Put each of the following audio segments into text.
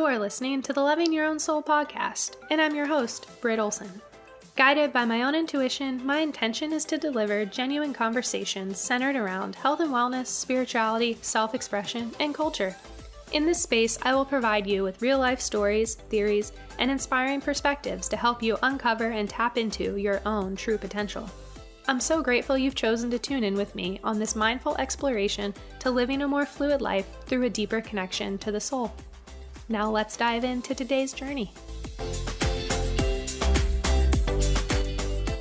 You're listening to the Loving Your Own Soul podcast, and I'm your host, Britt Olson. Guided by my own intuition, my intention is to deliver genuine conversations centered around health and wellness, spirituality, self-expression, and culture. In this space, I will provide you with real-life stories, theories, and inspiring perspectives to help you uncover and tap into your own true potential. I'm so grateful you've chosen to tune in with me on this mindful exploration to living a more fluid life through a deeper connection to the soul. Now let's dive into today's journey.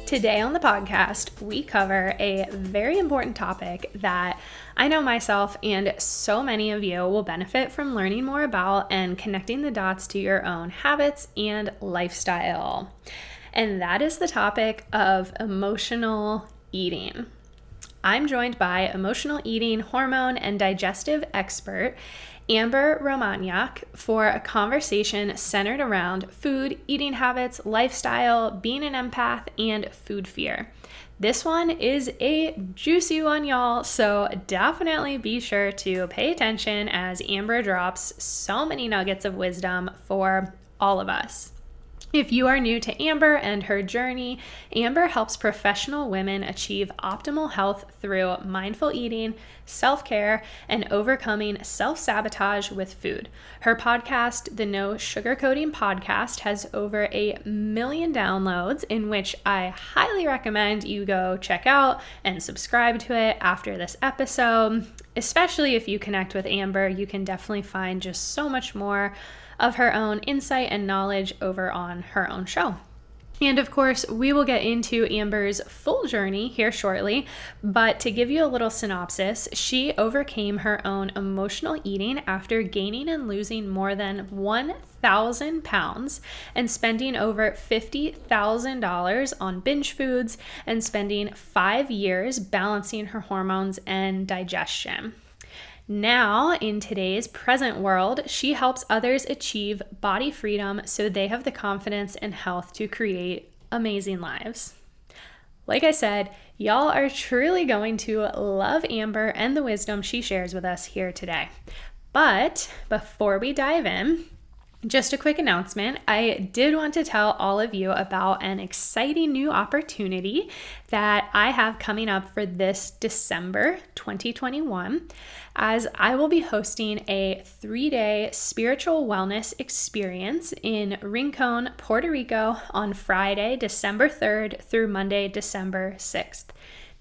Today on the podcast, we cover a very important topic that I know myself and so many of you will benefit from learning more about and connecting the dots to your own habits and lifestyle. And that is the topic of emotional eating. I'm joined by emotional eating, hormone, and digestive expert Romaniuk for a conversation centered around food, eating habits, lifestyle, being an empath, and food fear. This one is a juicy one, y'all, so definitely be sure to pay attention as Amber drops so many nuggets of wisdom for all of us. If you are new to Amber and her journey, Amber helps professional women achieve optimal health through mindful eating, self-care, and overcoming self-sabotage with food. Her podcast, the No Sugarcoating Podcast, has over 1 million downloads, in which I highly recommend you go check out and subscribe to it after this episode. Especially if you connect with Amber, you can definitely find just so much more of her own insight and knowledge over on her own show. And of course, we will get into Amber's full journey here shortly, but to give you a little synopsis, she overcame her own emotional eating after gaining and losing more than 1,000 pounds and spending over $50,000 on binge foods and spending 5 years balancing her hormones and digestion. Now, in today's present world, she helps others achieve body freedom so they have the confidence and health to create amazing lives. Like I said, y'all are truly going to love Amber and the wisdom she shares with us here today. But before we dive in, just a quick announcement. I did want to tell all of you about an exciting new opportunity that I have coming up for this December 2021, as I will be hosting a 3-day spiritual wellness experience in Rincon, Puerto Rico on Friday, December 3rd through Monday, December 6th.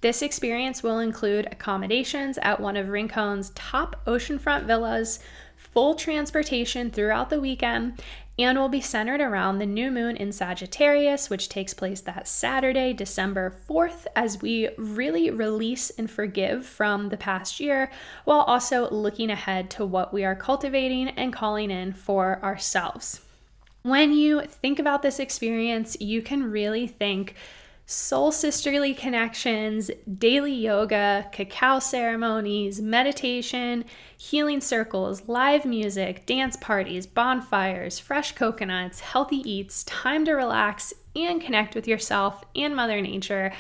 This experience will include accommodations at one of Rincon's top oceanfront villas, full transportation throughout the weekend, and will be centered around the new moon in Sagittarius, which takes place that Saturday, December 4th, as we really release and forgive from the past year, while also looking ahead to what we are cultivating and calling in for ourselves. When you think about this experience, you can really think soul sisterly connections, daily yoga, cacao ceremonies, meditation, healing circles, live music, dance parties, bonfires, fresh coconuts, healthy eats, time to relax and connect with yourself and Mother Nature,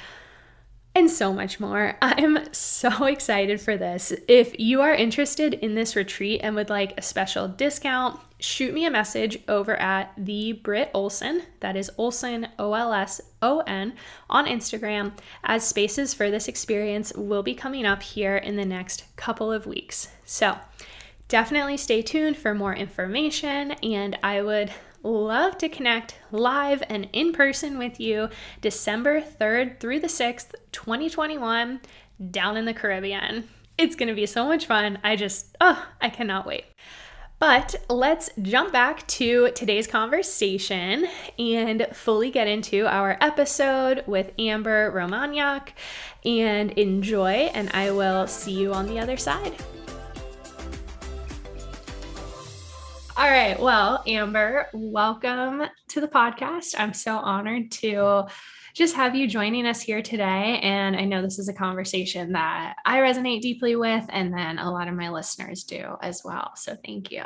and so much more. I'm so excited for this. If you are interested in this retreat and would like a special discount, shoot me a message over at the Britt Olson, that is Olson, Olson, on Instagram, as spaces for this experience will be coming up here in the next couple of weeks. So definitely stay tuned for more information, and I would love to connect live and in person with you December 3rd through the 6th, 2021, down in the Caribbean. It's going to be so much fun. I cannot wait. But let's jump back to today's conversation and fully get into our episode with Amber Romaniuk and enjoy, and I will see you on the other side. All right. Well, Amber, welcome to the podcast. I'm so honored to just have you joining us here today. And I know this is a conversation that I resonate deeply with, and then a lot of my listeners do as well. So thank you.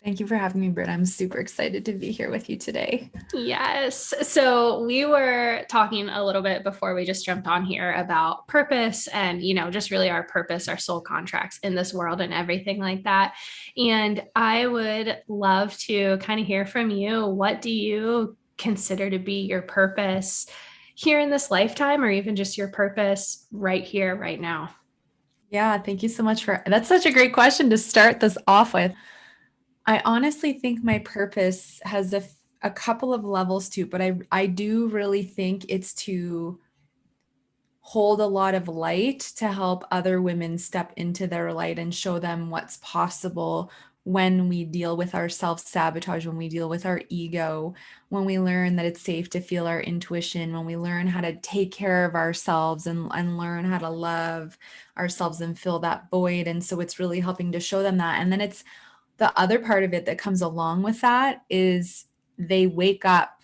Thank you for having me, Britt. I'm super excited to be here with you today. Yes. So we were talking a little bit before we just jumped on here about purpose and, just really our purpose, our soul contracts in this world and everything like that. And I would love to kind of hear from you. What do you consider to be your purpose here in this lifetime, or even just your purpose right here, right now? Yeah, thank you so much for that's such a great question to start this off with. I honestly think my purpose has a couple of levels to it, but I do really think it's to hold a lot of light to help other women step into their light and show them what's possible when we deal with our self-sabotage, when we deal with our ego, when we learn that it's safe to feel our intuition, when we learn how to take care of ourselves and learn how to love ourselves and fill that void. And so it's really helping to show them that. And then it's the other part of it that comes along with that is they wake up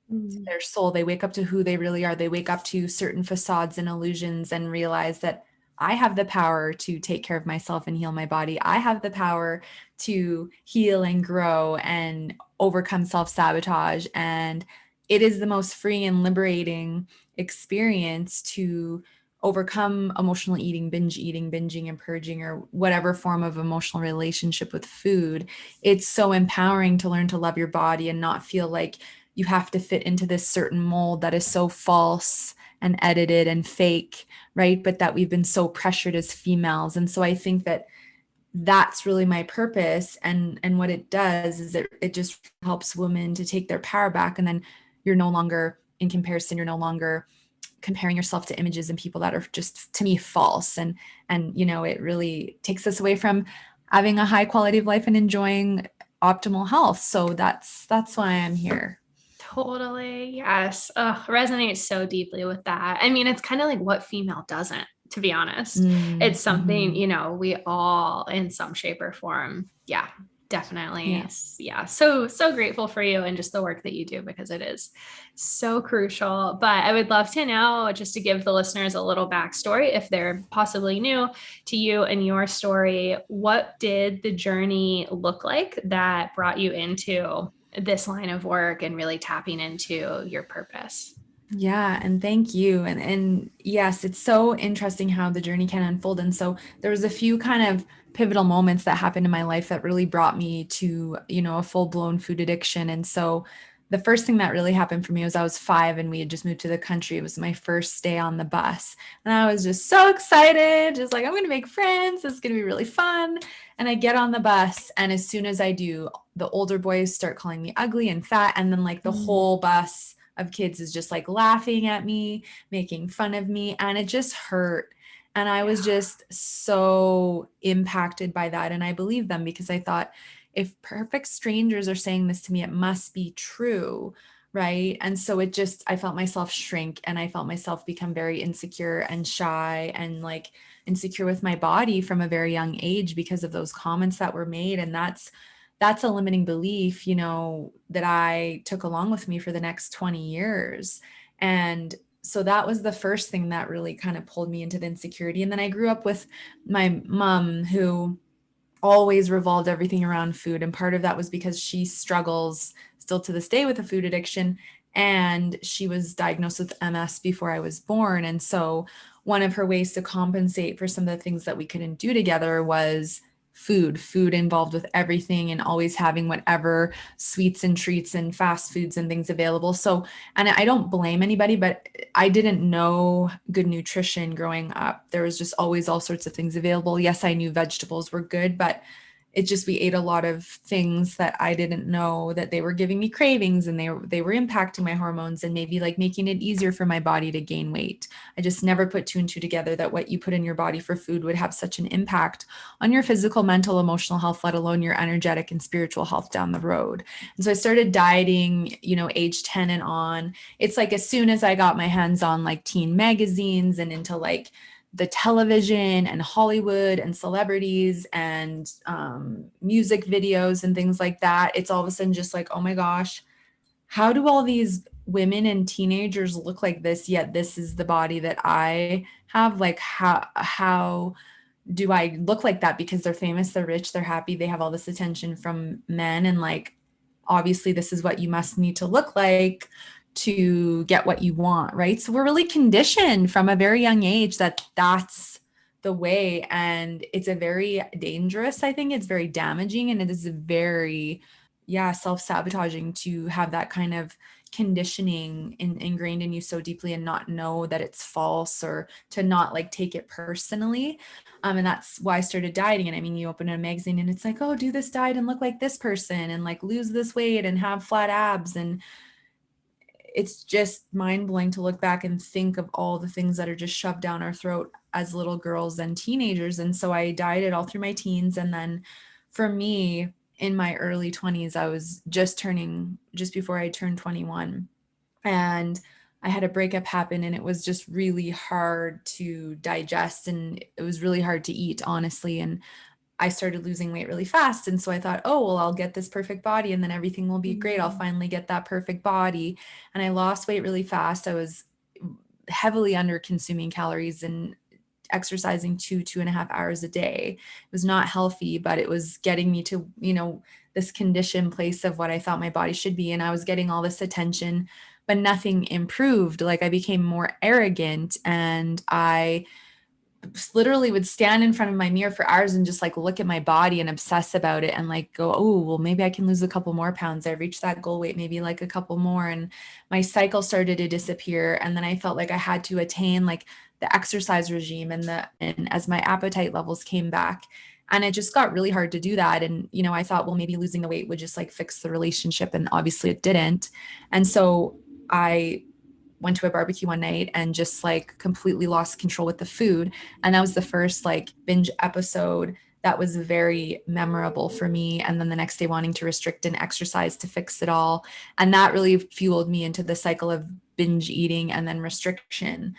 to Mm. their soul. They wake up to who they really are. They wake up to certain facades and illusions and realize that I have the power to take care of myself and heal my body. I have the power to heal and grow and overcome self sabotage. And it is the most free and liberating experience to overcome emotional eating, binging, and purging, or whatever form of emotional relationship with food. It's so empowering to learn to love your body and not feel like you have to fit into this certain mold that is so false and edited and fake, right? But that we've been so pressured as females. And so I think that that's really my purpose. And what it does is it just helps women to take their power back. And then you're no longer in comparison, you're no longer comparing yourself to images and people that are just to me false. And it really takes us away from having a high quality of life and enjoying optimal health. So that's why I'm here. Totally. Yes. Ugh, resonates so deeply with that. I mean, it's kind of like what female doesn't, to be honest. It's something, Mhm. we all in some shape or form. Yeah, definitely. Yeah. Yeah. So grateful for you and just the work that you do because it is so crucial. But I would love to know just to give the listeners a little backstory if they're possibly new to you and your story. What did the journey look like that brought you into this line of work and really tapping into your purpose? Yeah, and thank you. And yes, it's so interesting how the journey can unfold. And so there was a few kind of pivotal moments that happened in my life that really brought me to, a full-blown food addiction. And so the first thing that really happened for me was I was 5 and we had just moved to the country. It was my first day on the bus. And I was just so excited, just like I'm going to make friends. This is going to be really fun. And I get on the bus, and as soon as I do, the older boys start calling me ugly and fat, and then like the Mm. whole bus of kids is just like laughing at me, making fun of me, and it just hurt. And I was Yeah. just so impacted by that. And I believed them because I thought, if perfect strangers are saying this to me, it must be true. Right. And so I felt myself shrink and I felt myself become very insecure and shy and like insecure with my body from a very young age because of those comments that were made. And that's a limiting belief, that I took along with me for the next 20 years. And so that was the first thing that really kind of pulled me into the insecurity. And then I grew up with my mom who always revolved everything around food. And part of that was because she struggles still to this day with a food addiction. And she was diagnosed with MS before I was born. And so one of her ways to compensate for some of the things that we couldn't do together was food involved with everything and always having whatever sweets and treats and fast foods and things available. So, and I don't blame anybody, but I didn't know good nutrition growing up. There was just always all sorts of things available. Yes, I knew vegetables were good, but it just we ate a lot of things that I didn't know that they were giving me cravings, and they were impacting my hormones and maybe like making it easier for my body to gain weight. I just never put two and two together that what you put in your body for food would have such an impact on your physical, mental, emotional health, let alone your energetic and spiritual health down the road. And so I started dieting, age 10 and on. It's like as soon as I got my hands on like teen magazines and into like the television and Hollywood and celebrities and music videos and things like that, it's all of a sudden just like, oh my gosh, how do all these women and teenagers look like this? Yet this is the body that I have. Like how do I look like that because they're famous, they're rich, they're happy, they have all this attention from men, and like obviously this is what you must need to look like to get what you want, right? So we're really conditioned from a very young age that that's the way, and it's a very dangerous, I think it's very damaging, and it is a very, yeah, self-sabotaging to have that kind of conditioning ingrained in you so deeply and not know that it's false, or to not like take it personally. And that's why I started dieting. And I mean, you open a magazine and it's like, oh, do this diet and look like this person and like lose this weight and have flat abs. And it's just mind blowing to look back and think of all the things that are just shoved down our throat as little girls and teenagers. And so I dieted all through my teens. And then for me, in my early 20s, I was just before I turned 21. And I had a breakup happen, and it was just really hard to digest, and it was really hard to eat, honestly. And I started losing weight really fast. And so I thought, oh, well, I'll get this perfect body and then everything will be great. I'll finally get that perfect body. And I lost weight really fast. I was heavily under consuming calories and exercising 2.5 hours a day. It was not healthy, but it was getting me to, this conditioned place of what I thought my body should be. And I was getting all this attention, but nothing improved. Like I became more arrogant, and I literally would stand in front of my mirror for hours and just like look at my body and obsess about it and like go, oh, well, maybe I can lose a couple more pounds. I reached that goal weight, maybe like a couple more. And my cycle started to disappear. And then I felt like I had to attain like the exercise regime and as my appetite levels came back. And it just got really hard to do that. And, I thought, well, maybe losing the weight would just like fix the relationship. And obviously it didn't. And so I went to a barbecue one night and just like completely lost control with the food. And that was the first like binge episode that was very memorable for me. And then the next day wanting to restrict and exercise to fix it all. And that really fueled me into the cycle of binge eating and then restriction.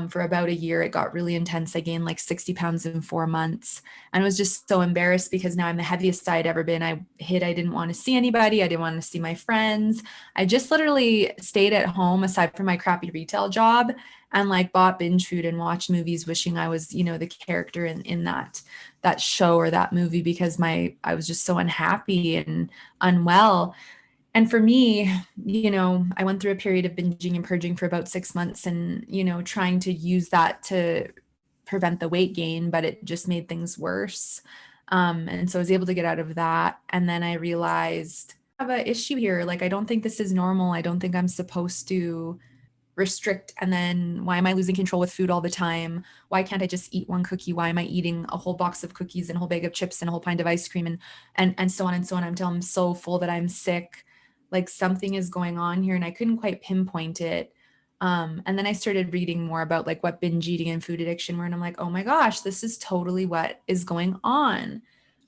For about a year, it got really intense. I gained like 60 pounds in 4 months and was just so embarrassed because now I'm the heaviest I'd ever been. I didn't want to see anybody. I didn't want to see my friends. I just literally stayed at home aside from my crappy retail job and like bought binge food and watched movies wishing I was, the character in that show or that movie because I was just so unhappy and unwell. And for me, I went through a period of binging and purging for about 6 months and, trying to use that to prevent the weight gain, but it just made things worse. And so I was able to get out of that. And then I realized I have an issue here. Like, I don't think this is normal. I don't think I'm supposed to restrict. And then why am I losing control with food all the time? Why can't I just eat one cookie? Why am I eating a whole box of cookies and a whole bag of chips and a whole pint of ice cream and so on and so on until I'm so full that I'm sick? Like something is going on here, and I couldn't quite pinpoint it. And then I started reading more about like what binge eating and food addiction were, and I'm like, oh my gosh, this is totally what is going on.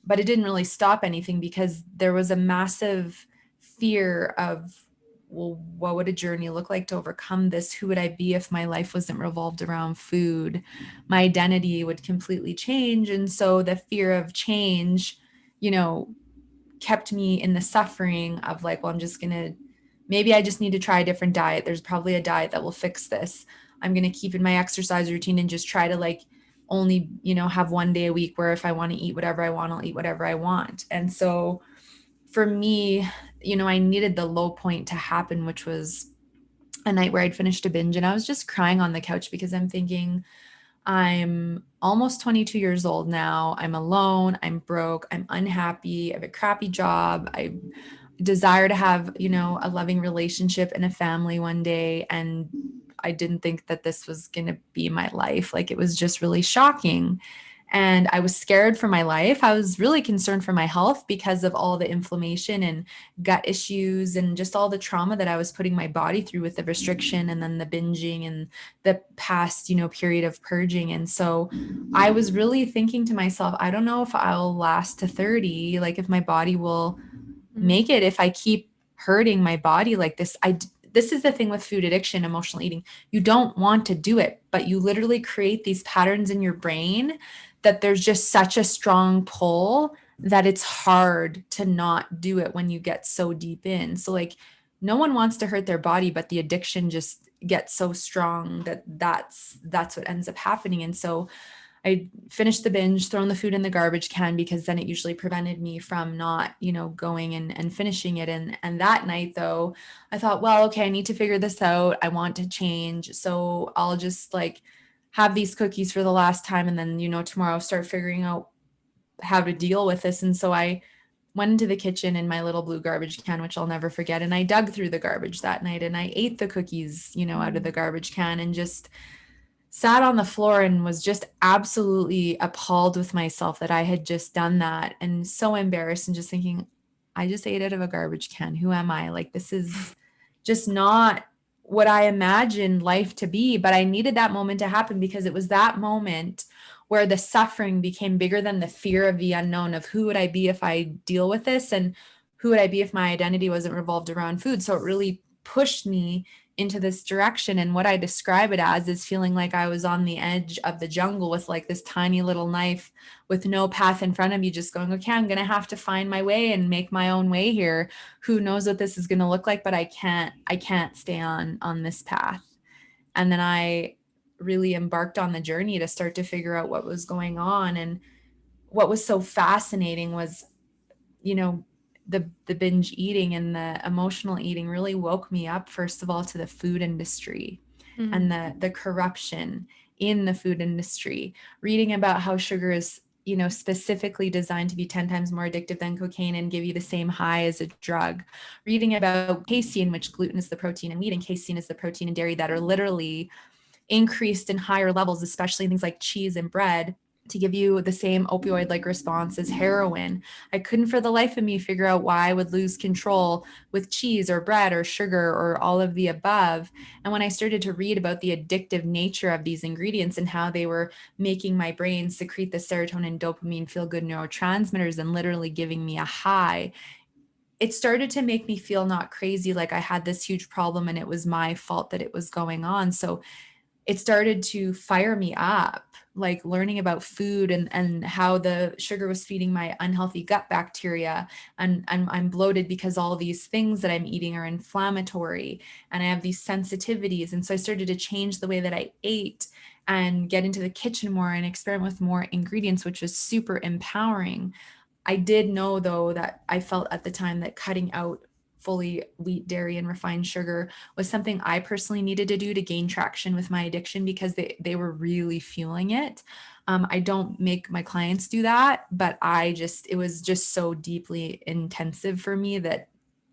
But it didn't really stop anything because there was a massive fear of, well, what would a journey look like to overcome this? Who would I be if my life wasn't revolved around food? My identity would completely change. And so the fear of change, you know, kept me in the suffering of like, well, maybe I just need to try a different diet. There's probably a diet that will fix this. I'm going to keep in my exercise routine and just try to like only, have one day a week where if I want to eat whatever I want, I'll eat whatever I want. And so for me, I needed the low point to happen, which was a night where I'd finished a binge and I was just crying on the couch because I'm thinking, I'm almost 22 years old now. I'm alone. I'm broke. I'm unhappy. I have a crappy job. I desire to have, a loving relationship and a family one day. And I didn't think that this was going to be my life. Like it was just really shocking. And I was scared for my life. I was really concerned for my health because of all the inflammation and gut issues and just all the trauma that I was putting my body through with the restriction and then the binging and the past, period of purging. And so I was really thinking to myself, I don't know if I'll last to 30, like if my body will make it if I keep hurting my body like this. This is the thing with food addiction, emotional eating. You don't want to do it, but you literally create these patterns in your brain that there's just such a strong pull that it's hard to not do it when you get so deep in. So like no one wants to hurt their body, but the addiction just gets so strong that that's what ends up happening. And so I finished the binge, thrown the food in the garbage can because then it usually prevented me from not, going and finishing it. And that night though, I thought, well, okay, I need to figure this out. I want to change. So I'll just like have these cookies for the last time and then, tomorrow start figuring out how to deal with this. And so I went into the kitchen in my little blue garbage can, which I'll never forget. And I dug through the garbage that night and I ate the cookies, out of the garbage can and just sat on the floor and was just absolutely appalled with myself that I had just done that and so embarrassed and just thinking, I just ate out of a garbage can. Who am I? Like, this is just not what I imagined life to be. But I needed that moment to happen because it was that moment where the suffering became bigger than the fear of the unknown of who would I be if I deal with this and who would I be if my identity wasn't revolved around food. So it really pushed me into this direction. And what I describe it as is feeling like I was on the edge of the jungle with like this tiny little knife with no path in front of me, just going, okay, I'm going to have to find my way and make my own way here. Who knows what this is going to look like, but I can't stay on this path. And then I really embarked on the journey to start to figure out what was going on. And what was so fascinating was, you know, the binge eating and the emotional eating really woke me up, first of all, to the food industry and the corruption in the food industry. Reading about how sugar is, specifically designed to be 10 times more addictive than cocaine and give you the same high as a drug. Reading about casein, which gluten is the protein in wheat and casein is the protein in dairy, that are literally increased in higher levels, especially things like cheese and bread, to give you the same opioid like response as heroin. I couldn't for the life of me figure out why I would lose control with cheese or bread or sugar or all of the above. And when I started to read about the addictive nature of these ingredients and how they were making my brain secrete the serotonin, dopamine, feel good neurotransmitters and literally giving me a high, it started to make me feel not crazy, like I had this huge problem and it was my fault that it was going on. So it started to fire me up, like learning about food and how the sugar was feeding my unhealthy gut bacteria. And I'm bloated because all these things that I'm eating are inflammatory and I have these sensitivities. And so I started to change the way that I ate and get into the kitchen more and experiment with more ingredients, which was super empowering. I did know though that I felt at the time that cutting out fully wheat, dairy, and refined sugar was something I personally needed to do to gain traction with my addiction because they were really feeling it. I don't make my clients do that, but it was just so deeply intensive for me that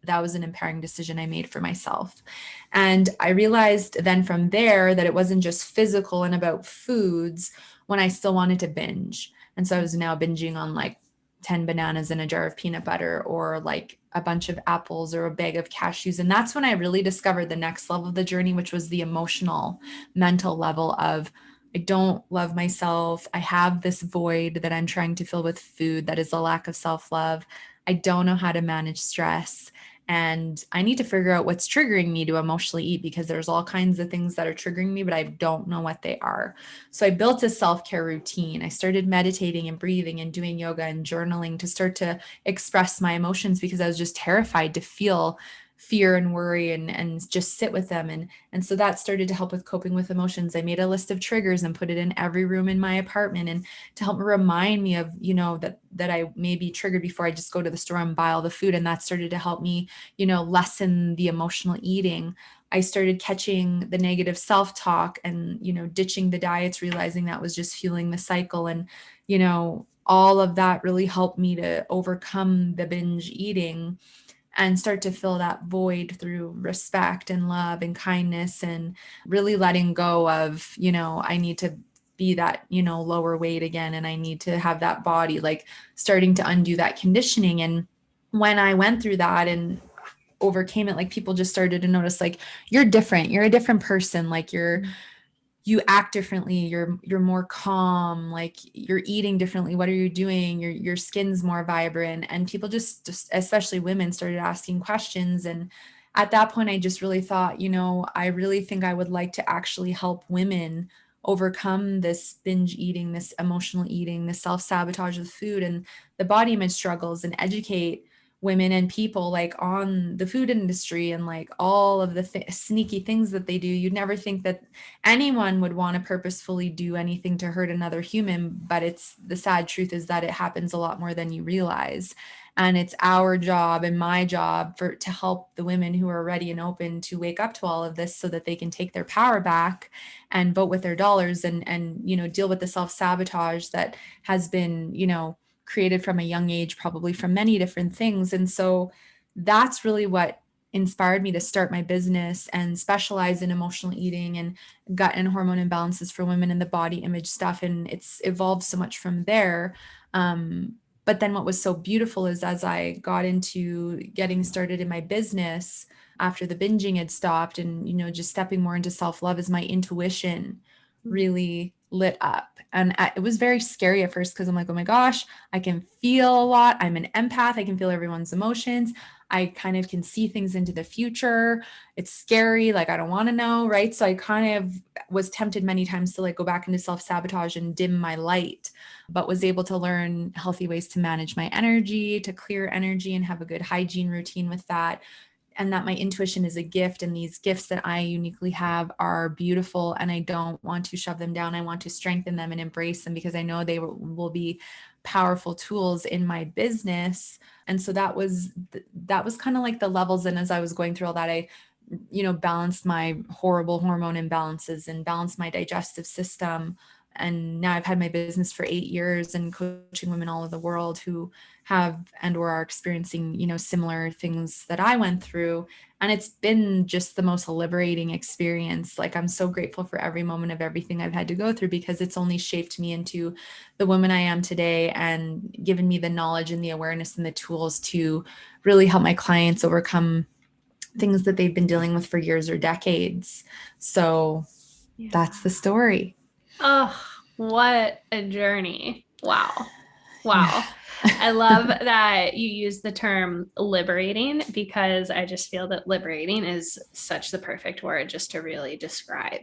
that was an empowering decision I made for myself. And I realized then from there that it wasn't just physical and about foods when I still wanted to binge. And so I was now binging on like 10 bananas in a jar of peanut butter or like a bunch of apples or a bag of cashews. And that's when I really discovered the next level of the journey, which was the emotional, mental level of I don't love myself. I have this void that I'm trying to fill with food that is a lack of self love. I don't know how to manage stress. And I need to figure out what's triggering me to emotionally eat because there's all kinds of things that are triggering me, but I don't know what they are. So I built a self-care routine. I started meditating and breathing and doing yoga and journaling to start to express my emotions because I was just terrified to feel fear and worry and just sit with them. And so that started to help with coping with emotions. I made a list of triggers and put it in every room in my apartment and to help remind me of, that I may be triggered before I just go to the store and buy all the food. And that started to help me, lessen the emotional eating. I started catching the negative self-talk and, ditching the diets, realizing that was just fueling the cycle. And, all of that really helped me to overcome the binge eating and start to fill that void through respect and love and kindness and really letting go of, I need to be that, lower weight again and I need to have that body, like starting to undo that conditioning. And when I went through that and overcame it, like people just started to notice like you're different, you're a different person, like you act differently, you're more calm, like you're eating differently, what are you doing, your skin's more vibrant. And people just especially women started asking questions. And at that point I just really thought, I really think I would like to actually help women overcome this binge eating, this emotional eating, this self-sabotage with food and the body image struggles, and educate women and people like on the food industry and like all of the sneaky things that they do, you'd never think that anyone would want to purposefully do anything to hurt another human. But it's the sad truth is that it happens a lot more than you realize. And it's our job and my job for to help the women who are ready and open to wake up to all of this so that they can take their power back and vote with their dollars and deal with the self-sabotage that has been created from a young age, probably from many different things. And so that's really what inspired me to start my business and specialize in emotional eating and gut and hormone imbalances for women and the body image stuff. And it's evolved so much from there. But then what was so beautiful is as I got into getting started in my business after the binging had stopped and, just stepping more into self-love, is my intuition really lit up. And it was very scary at first because I'm like, oh my gosh, I can feel a lot. I'm an empath. I can feel everyone's emotions. I kind of can see things into the future. It's scary. Like, I don't want to know. Right. So I kind of was tempted many times to like go back into self-sabotage and dim my light, but was able to learn healthy ways to manage my energy, to clear energy and have a good hygiene routine with that. And that my intuition is a gift, and these gifts that I uniquely have are beautiful, and I don't want to shove them down. I want to strengthen them and embrace them because I know they will be powerful tools in my business. And so that was kind of like the levels. And as I was going through all that, I balanced my horrible hormone imbalances and balanced my digestive system. And now I've had my business for 8 years and coaching women all over the world who have and or are experiencing, similar things that I went through. And it's been just the most liberating experience. Like, I'm so grateful for every moment of everything I've had to go through because it's only shaped me into the woman I am today and given me the knowledge and the awareness and the tools to really help my clients overcome things that they've been dealing with for years or decades. So that's the story. Oh, what a journey. Wow. Yeah. Wow. I love that you use the term liberating because I just feel that liberating is such the perfect word just to really describe,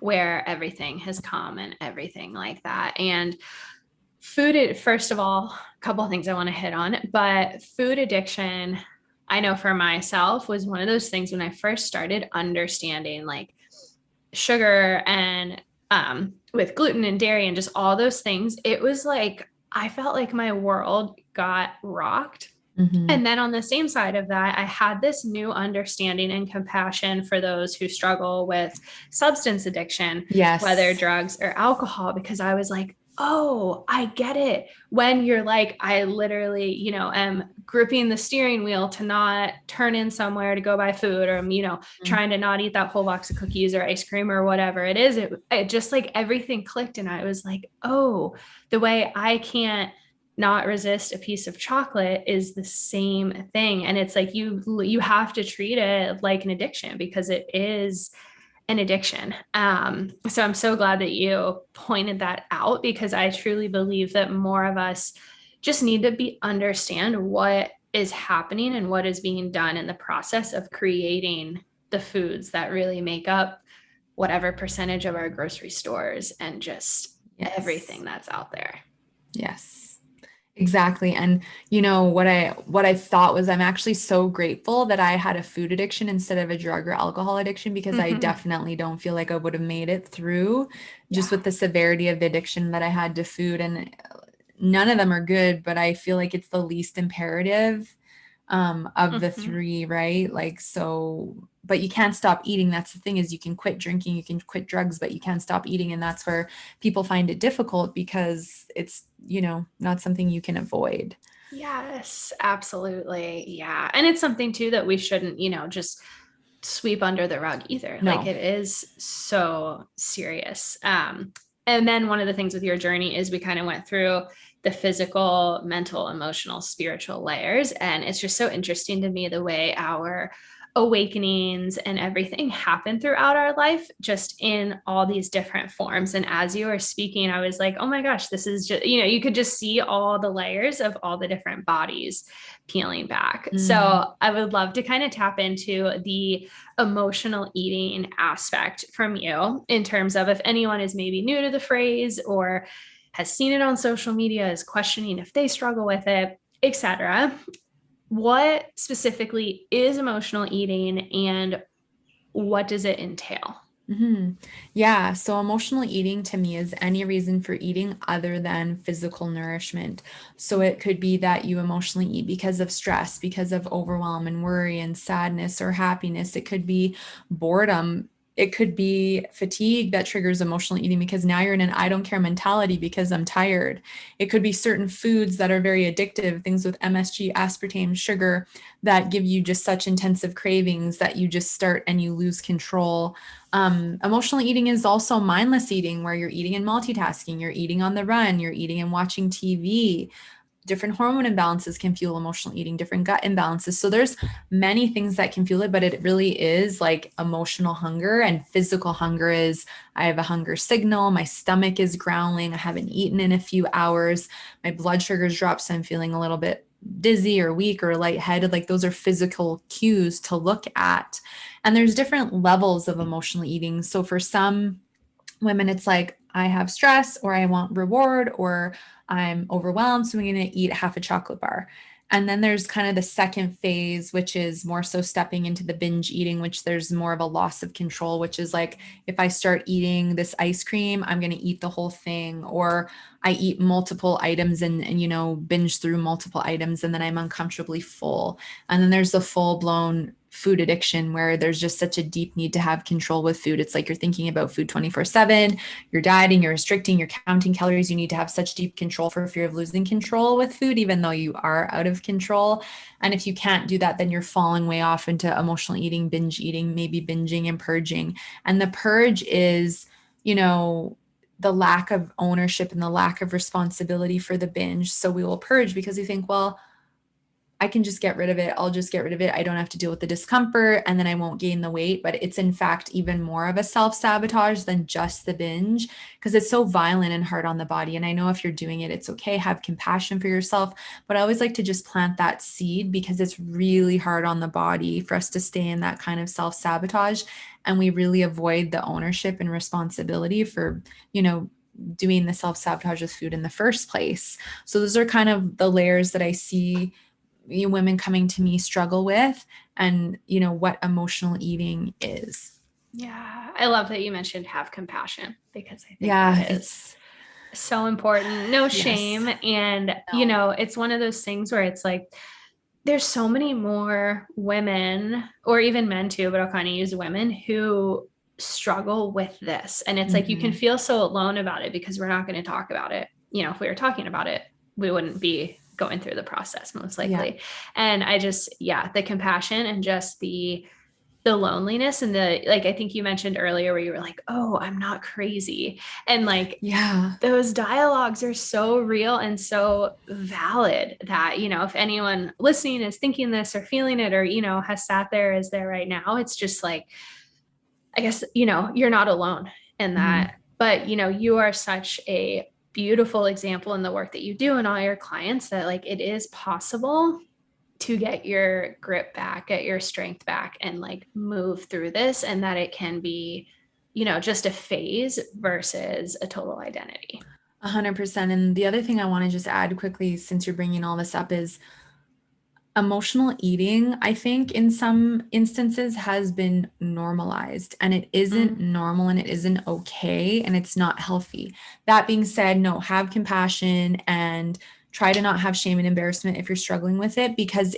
where everything has come and everything like that. And food, first of all, a couple of things I want to hit on, but food addiction, I know for myself, was one of those things when I first started understanding like sugar and with gluten and dairy and just all those things. It was like I felt like my world got rocked. Mm-hmm. And then on the same side of that, I had this new understanding and compassion for those who struggle with substance addiction, whether Yes. drugs or alcohol, because I was like, oh, I get it. When you're like, I literally, am gripping the steering wheel to not turn in somewhere to go buy food, or I'm, trying to not eat that whole box of cookies or ice cream or whatever it is. It just like everything clicked. And I was like, oh, the way I can't not resist a piece of chocolate is the same thing. And it's like you have to treat it like an addiction because it is an addiction. So I'm so glad that you pointed that out because I truly believe that more of us just need to understand what is happening and what is being done in the process of creating the foods that really make up whatever percentage of our grocery stores and just everything that's out there. Yes. Exactly. And what I thought was I'm actually so grateful that I had a food addiction instead of a drug or alcohol addiction because I definitely don't feel like I would have made it through just with the severity of the addiction that I had to food. And none of them are good, but I feel like it's the least imperative of the three, right? Like, so, but you can't stop eating. That's the thing is you can quit drinking, you can quit drugs, but you can't stop eating. And that's where people find it difficult because it's, not something you can avoid. Yes, absolutely. Yeah. And it's something too that we shouldn't, just sweep under the rug either. Like No. it is so serious. And then one of the things with your journey is we kind of went through the physical, mental, emotional, spiritual layers. And it's just so interesting to me the way our awakenings and everything happen throughout our life, just in all these different forms. And as you were speaking, I was like, oh my gosh, this is just, you could just see all the layers of all the different bodies peeling back. So I would love to kind of tap into the emotional eating aspect from you in terms of if anyone is maybe new to the phrase or has seen it on social media, is questioning if they struggle with it, etc. what specifically is emotional eating and what does it entail? Hmm. Yeah. So emotional eating to me is any reason for eating other than physical nourishment. So it could be that you emotionally eat because of stress, because of overwhelm and worry and sadness or happiness. It could be boredom. It could be fatigue that triggers emotional eating because now you're in an I don't care mentality because I'm tired. It could be certain foods that are very addictive, things with MSG, aspartame, sugar that give you just such intensive cravings that you just start and you lose control. Emotional eating is also mindless eating, where you're eating and multitasking, you're eating on the run, you're eating and watching TV. Different hormone imbalances can fuel emotional eating, different gut imbalances. So there's many things that can fuel it, but it really is like emotional hunger, and physical hunger is I have a hunger signal, my stomach is growling, I haven't eaten in a few hours, my blood sugars drop, so I'm feeling a little bit dizzy or weak or lightheaded. Like those are physical cues to look at. And there's different levels of emotional eating. So for some women, it's like, I have stress or I want reward or I'm overwhelmed. So I'm going to eat half a chocolate bar. And then there's kind of the second phase, which is more so stepping into the binge eating, which there's more of a loss of control, which is like, if I start eating this ice cream, I'm going to eat the whole thing. Or I eat multiple items and, binge through multiple items and then I'm uncomfortably full. And then there's the full blown food addiction where there's just such a deep need to have control with food. It's like you're thinking about food 24/7, you're dieting, you're restricting, you're counting calories. You need to have such deep control for fear of losing control with food, even though you are out of control. And if you can't do that, then you're falling way off into emotional eating, binge eating, maybe binging and purging. And the purge is, you know, the lack of ownership and the lack of responsibility for the binge. So we will purge because we think, well, I can just get rid of it. I'll just get rid of it. I don't have to deal with the discomfort and then I won't gain the weight. But it's in fact even more of a self sabotage than just the binge because it's so violent and hard on the body. And I know if you're doing it, it's okay. Have compassion for yourself. But I always like to just plant that seed because it's really hard on the body for us to stay in that kind of self sabotage. And we really avoid the ownership and responsibility for, doing the self sabotage with food in the first place. So those are kind of the layers that I see women coming to me struggle with, and what emotional eating is. Yeah, I love that you mentioned have compassion because I think that Yeah, is it's so important. No yes. shame. And, No. it's one of those things where it's like, there's so many more women or even men too, but I'll kind of use women who struggle with this. And it's like you can Mhm. feel so alone about it because we're not going to talk about it. If we were talking about it, we wouldn't be going through the process most Yeah. likely. And I just, yeah, the compassion and just the loneliness and the like I think you mentioned earlier where you were like, "Oh, I'm not crazy." And like Yeah. those dialogues are so real and so valid that, if anyone listening is thinking this or feeling it or, has sat there is there right now, it's just like, I guess, you're not alone in Mhm. that. But, you are such a beautiful example in the work that you do and all your clients that like it is possible to get your grip back, get your strength back, and like move through this, and that it can be, just a phase versus a total identity. 100%. And the other thing I want to just add quickly, since you're bringing all this up, is emotional eating, I think in some instances has been normalized, and it isn't Mm, normal and it isn't okay and it's not healthy. That being said, no, have compassion and try to not have shame and embarrassment if you're struggling with it, because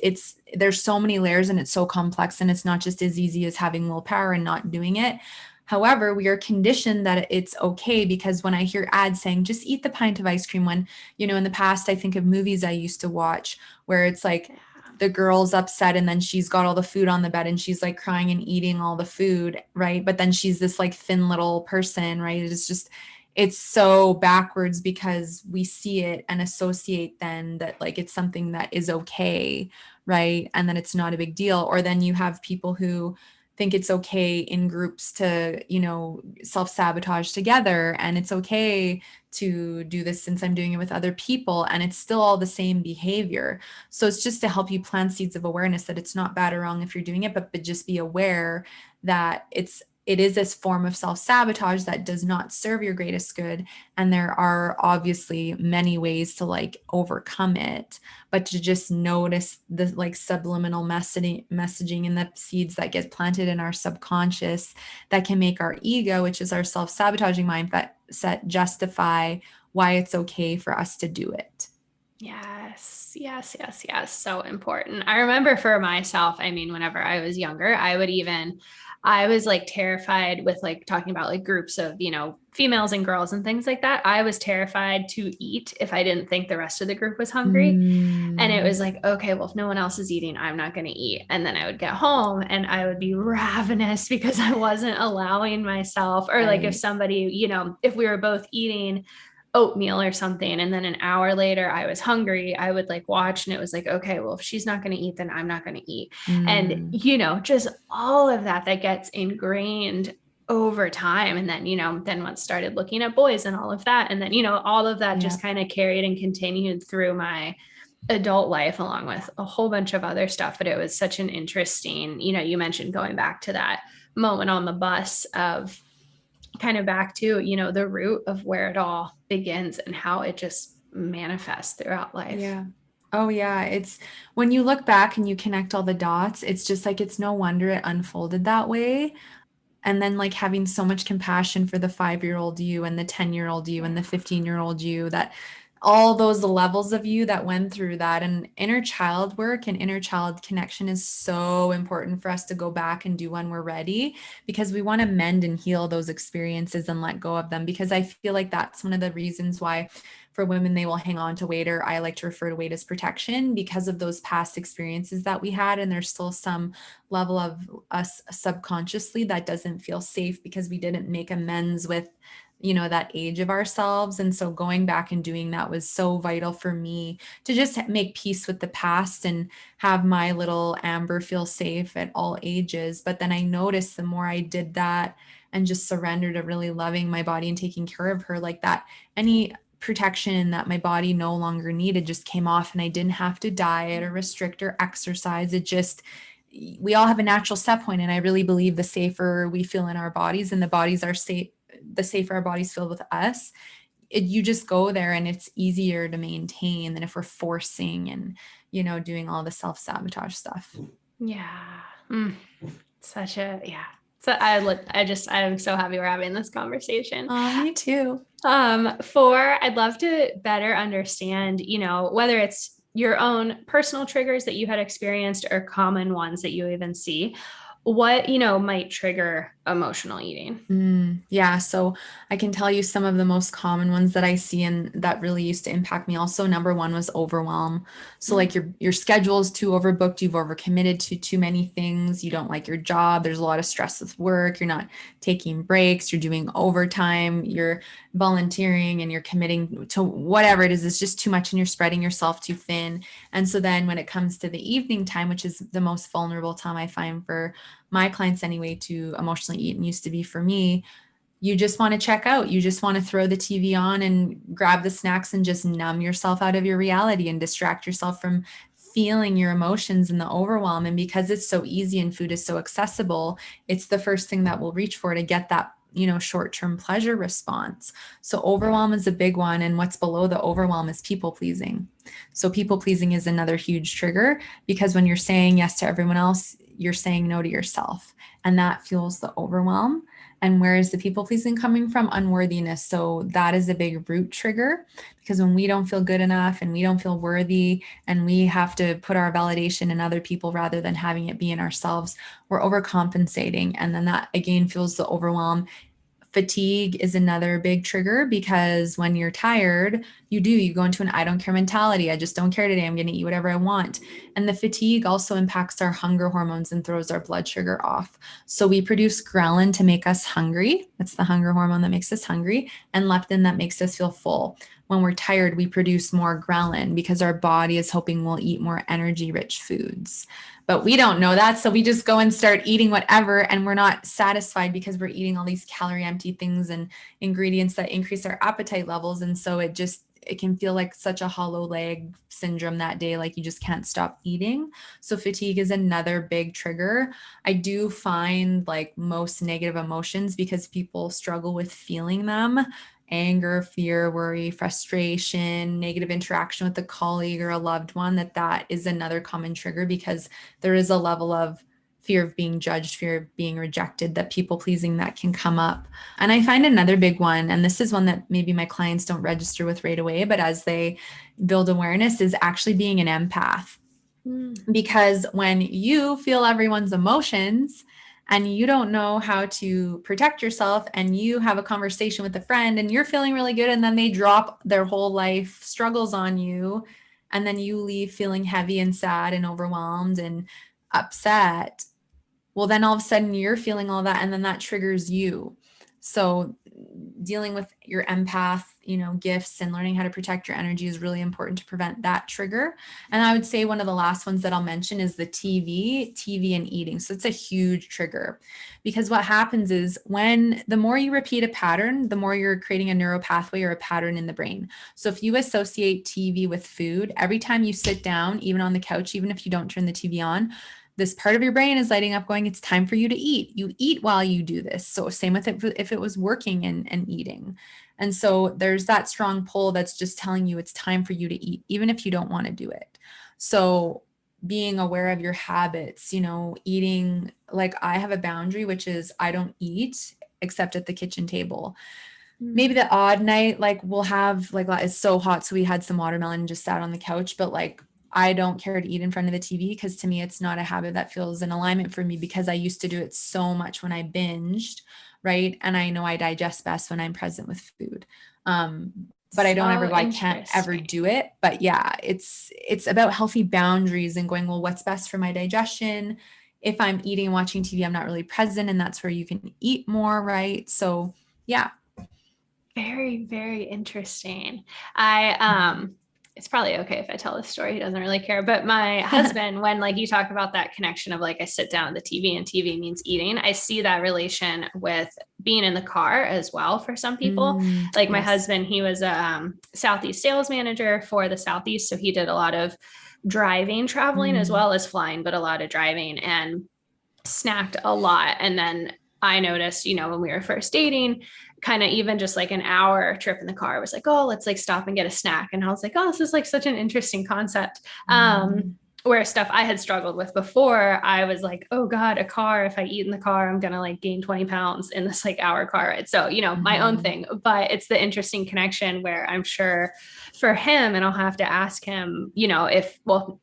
there's so many layers and it's so complex, and it's not just as easy as having willpower and not doing it. However, we are conditioned that it's okay, because when I hear ads saying just eat the pint of ice cream, when in the past I think of movies I used to watch where it's like yeah. the girl's upset and then she's got all the food on the bed and she's like crying and eating all the food, right? But then she's this like thin little person, right? It's so backwards because we see it and associate then that like it's something that is okay, right? And then it's not a big deal. Or then you have people who think it's okay in groups to, self-sabotage together, and it's okay to do this since I'm doing it with other people, and it's still all the same behavior. So it's just to help you plant seeds of awareness that it's not bad or wrong if you're doing it, but just be aware that it's it is this form of self-sabotage that does not serve your greatest good. And there are obviously many ways to like overcome it, but to just notice the like subliminal messaging and the seeds that get planted in our subconscious that can make our ego, which is our self-sabotaging mindset, justify why it's okay for us to do it. Yes, yes, yes, yes. So important. I remember for myself, I mean, whenever I was younger, I was like terrified with like talking about like groups of, females and girls and things like that. I was terrified to eat if I didn't think the rest of the group was hungry. And it Mm, was like, okay, well, if no one else is eating, I'm not going to eat. And then I would get home and I would be ravenous because I wasn't allowing myself, or like if right. somebody, if we were both eating oatmeal or something, and then an hour later I was hungry, I would like watch and it was like, okay, well, if she's not going to eat, then I'm not going to eat. And, Mm, just all of that gets ingrained over time. And then, then once started looking at boys and all of that. And then, all of that yeah. just kind of carried and continued through my adult life along with a whole bunch of other stuff. But it was such an interesting, you mentioned going back to that moment on the bus of kind of back to, the root of where it all begins and how it just manifests throughout life. Yeah. Oh, yeah. It's when you look back and you connect all the dots, it's just like it's no wonder it unfolded that way. And then like having so much compassion for the 5-year-old you and the 10-year-old you and the 15-year-old you, that all those levels of you that went through that. And inner child work and inner child connection is so important for us to go back and do when we're ready, because we want to mend and heal those experiences and let go of them. Because I feel like that's one of the reasons why for women they will hang on to weight, or I like to refer to weight as protection, because of those past experiences that we had. And there's still some level of us subconsciously that doesn't feel safe because we didn't make amends with, that age of ourselves. And so going back and doing that was so vital for me to just make peace with the past and have my little Amber feel safe at all ages. But then I noticed the more I did that and just surrendered to really loving my body and taking care of her, like that, any protection that my body no longer needed just came off, and I didn't have to diet or restrict or exercise. It just, we all have a natural set point, and I really believe the safer we feel in our bodies and the bodies are safe, the safer our bodies feel with us, you just go there and it's easier to maintain than if we're forcing and doing all the self-sabotage stuff. Yeah. Such a, yeah. So I'm so happy we're having this conversation. Oh, me too. I'd love to better understand, whether it's your own personal triggers that you had experienced or common ones that you even see, what, might trigger emotional eating. Yeah, so I can tell you some of the most common ones that I see and that really used to impact me. Also, number one was overwhelm. So Mm. like your schedule is too overbooked, you've overcommitted to too many things, you don't like your job, there's a lot of stress with work, you're not taking breaks, you're doing overtime, you're volunteering and you're committing to whatever it is, it's just too much and you're spreading yourself too thin. And so then when it comes to the evening time, which is the most vulnerable time I find for my clients anyway to emotionally eat, and used to be for me, you just want to check out. You just want to throw the TV on and grab the snacks and just numb yourself out of your reality and distract yourself from feeling your emotions and the overwhelm. And because it's so easy and food is so accessible, it's the first thing that we'll reach for to get that, short-term pleasure response. So overwhelm is a big one. And what's below the overwhelm is people pleasing. So people pleasing is another huge trigger, because when you're saying yes to everyone else, you're saying no to yourself. And that fuels the overwhelm. And where is the people pleasing coming from? Unworthiness. So that is a big root trigger, because when we don't feel good enough and we don't feel worthy and we have to put our validation in other people rather than having it be in ourselves, we're overcompensating. And then that again fuels the overwhelm. Fatigue is another big trigger, because when you're tired, you go into an I don't care mentality. I just don't care today. I'm going to eat whatever I want. And the fatigue also impacts our hunger hormones and throws our blood sugar off. So we produce ghrelin to make us hungry. That's the hunger hormone that makes us hungry, and leptin that makes us feel full. When we're tired, we produce more ghrelin because our body is hoping we'll eat more energy rich foods. But we don't know that. So we just go and start eating whatever, and we're not satisfied because we're eating all these calorie empty things and ingredients that increase our appetite levels. And so it just it can feel like such a hollow leg syndrome that day, like you just can't stop eating. So fatigue is another big trigger. I do find like most negative emotions, because people struggle with feeling them, anger, fear, worry, frustration, negative interaction with a colleague or a loved one, that is another common trigger, because there is a level of fear of being judged, fear of being rejected, that people pleasing that can come up. And I find another big one, and this is one that maybe my clients don't register with right away, but as they build awareness, is actually being an empath. Because when you feel everyone's emotions and you don't know how to protect yourself, and you have a conversation with a friend and you're feeling really good, and then they drop their whole life struggles on you, and then you leave feeling heavy and sad and overwhelmed and upset, well, then all of a sudden you're feeling all that, and then that triggers you. So dealing with your empath, gifts, and learning how to protect your energy is really important to prevent that trigger. And I would say one of the last ones that I'll mention is the TV and eating. So it's a huge trigger, because what happens is, when the more you repeat a pattern, the more you're creating a neural pathway or a pattern in the brain. So if you associate TV with food, every time you sit down, even on the couch, even if you don't turn the TV on, this part of your brain is lighting up going, it's time for you to eat. You eat while you do this. So same with it if it was working and eating. And so there's that strong pull that's just telling you it's time for you to eat, even if you don't want to do it. So being aware of your habits, eating, like I have a boundary, which is I don't eat except at the kitchen table. Maybe the odd night, like we'll have, like, it's so hot, so we had some watermelon and just sat on the couch, but like I don't care to eat in front of the TV, because to me it's not a habit that feels in alignment for me, because I used to do it so much when I binged, right? And I know I digest best when I'm present with food. But I don't ever So go, I can't ever interesting. do it. But yeah, it's about healthy boundaries and going, well, what's best for my digestion? If I'm eating and watching TV, I'm not really present, and that's where you can eat more, right? So yeah. Very, very interesting. I it's probably okay if I tell this story. He doesn't really care. But my husband, when like you talk about that connection of like I sit down at the TV and TV means eating, I see that relation with being in the car as well for some people. Like my Yes. husband, he was a Southeast sales manager for the Southeast. So he did a lot of driving, traveling as Mm. well as flying, but a lot of driving, and snacked a lot. And then I noticed, when we were first dating, kind of even just like an hour trip in the car, was like, oh, let's like stop and get a snack. And I was like, oh, this is like such an interesting concept. Mm. Where stuff I had struggled with before, I was like, oh God, a car, if I eat in the car, I'm going to like gain 20 pounds in this like hour car ride. So, my own Mhm. thing, but it's the interesting connection where I'm sure for him, and I'll have to ask him, if, well,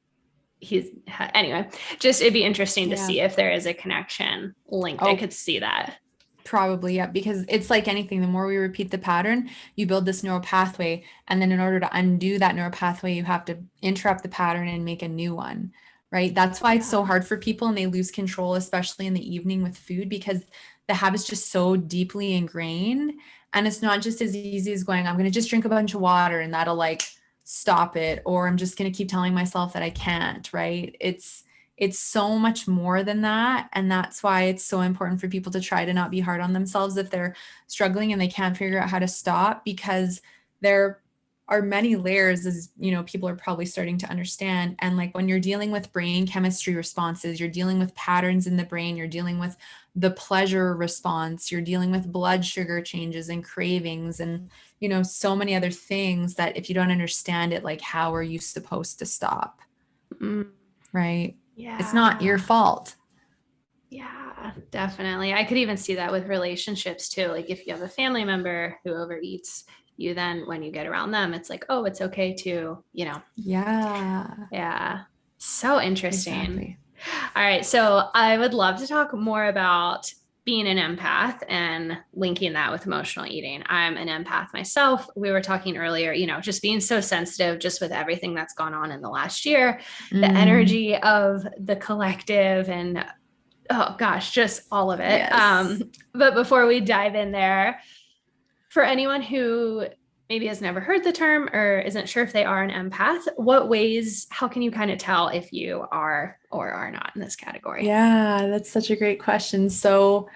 he's anyway, just it'd be interesting to Yeah. see if there is a connection linked. I Oh, could see that. probably, yeah, because it's like anything, the more we repeat the pattern, you build this neural pathway, and then in order to undo that neural pathway, you have to interrupt the pattern and make a new one, right? That's why it's so Yeah. hard for people, and they lose control, especially in the evening with food, because the habit's just so deeply ingrained. And it's not just as easy as going, I'm going to just drink a bunch of water and that'll like stop it, or I'm just going to keep telling myself that I can't, right? It's so much more than that. And that's why it's so important for people to try to not be hard on themselves if they're struggling and they can't figure out how to stop, because there are many layers, as people are probably starting to understand. And like when you're dealing with brain chemistry responses, you're dealing with patterns in the brain, you're dealing with the pleasure response, you're dealing with blood sugar changes and cravings, and so many other things that if you don't understand it, like how are you supposed to stop? Mm, Right? It's not your yeah. fault. Yeah, definitely. I could even see that with relationships too. Like if you have a family member who overeats, you then, when you get around them, it's like, oh, it's okay to, Yeah, yeah. So interesting. exactly. All right. So I would love to talk more about being an empath and linking that with emotional eating. I'm an empath myself. We were talking earlier, just being so sensitive, just with everything that's gone on in the last year, the Mm, energy of the collective, and oh gosh, just all of it. yes. But before we dive in there, for anyone who maybe has never heard the term or isn't sure if they are an empath, how can you kind of tell if you are or are not in this category? Yeah, that's such a great question. So,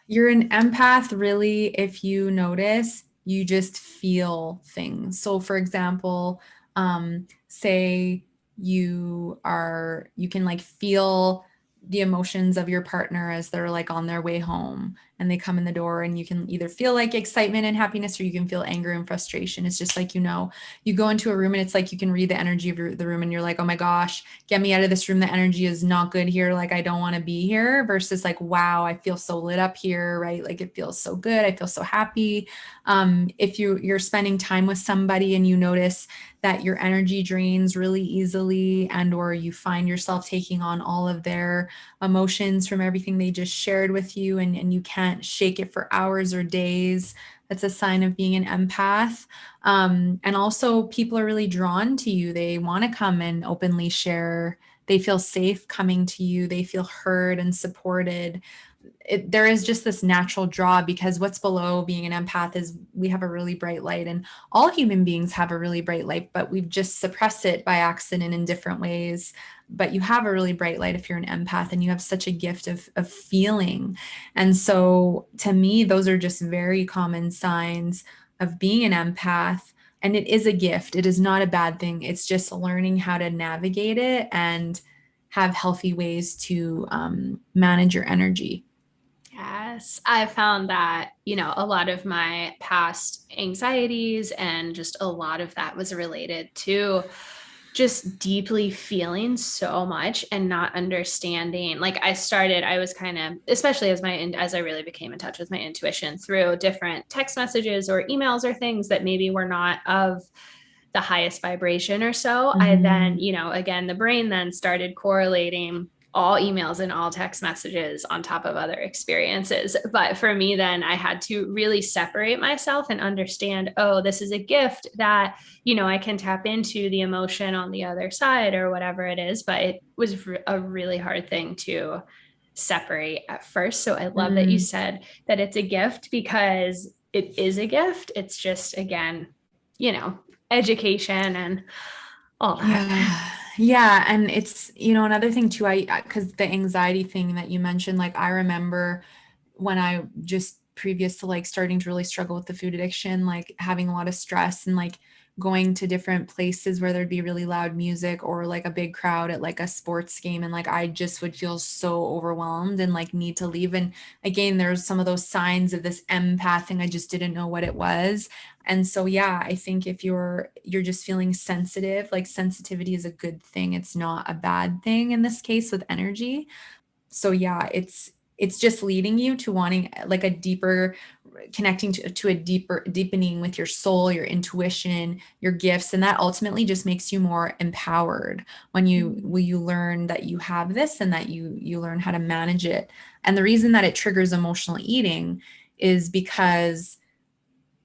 you're an empath, really, if you notice you just feel things. So for example, say you can like feel the emotions of your partner as they're like on their way home and they come in the door, and you can either feel like excitement and happiness, or you can feel anger and frustration. It's just like, you go into a room and it's like you can read the energy of the room, and you're like, oh my gosh, get me out of this room. The energy is not good here. Like, I don't want to be here, versus like, wow, I feel so lit up here, right? Like, it feels so good. I feel so happy. If you're spending time with somebody and you notice that your energy drains really easily, and or you find yourself taking on all of their emotions from everything they just shared with you, and you can't shake it for hours or days, that's a sign of being an empath. And also, people are really drawn to you. They want to come and openly share. They feel safe coming to you. They feel heard and supported. There is just this natural draw, because what's below being an empath is we have a really bright light, and all human beings have a really bright light, but we've just suppressed it by accident in different ways. But you have a really bright light if you're an empath, and you have such a gift of feeling. And so to me, those are just very common signs of being an empath. And it is a gift. It is not a bad thing. It's just learning how to navigate it and have healthy ways to manage your energy. Yes, I found that, a lot of my past anxieties and just a lot of that was related to just deeply feeling so much and not understanding. Like I was kind of, especially as I really became in touch with my intuition through different text messages or emails or things that maybe were not of the highest vibration or so. I then, Mhm. again, the brain then started correlating all emails and all text messages on top of other experiences. But for me, then I had to really separate myself and understand, oh, this is a gift that, I can tap into the emotion on the other side or whatever it is. But it was a really hard thing to separate at first. So I love that you Mm, said that it's a gift, because it is a gift. It's just, again, you know, education and all that. yeah. Yeah. And it's, another thing too, because the anxiety thing that you mentioned, like, I remember when I just previous to like starting to really struggle with the food addiction, like having a lot of stress and like going to different places where there'd be really loud music or like a big crowd at like a sports game. And like I just would feel so overwhelmed and like need to leave. And again, there's some of those signs of this empath thing. I just didn't know what it was. And so yeah, I think if you're just feeling sensitive, like sensitivity is a good thing. It's not a bad thing in this case with energy. So yeah, it's just leading you to wanting like a deeper connecting to a deeper deepening with your soul, your intuition, your gifts, and that ultimately just makes you more empowered when you learn that you have this, and that you learn how to manage it. And the reason that it triggers emotional eating is because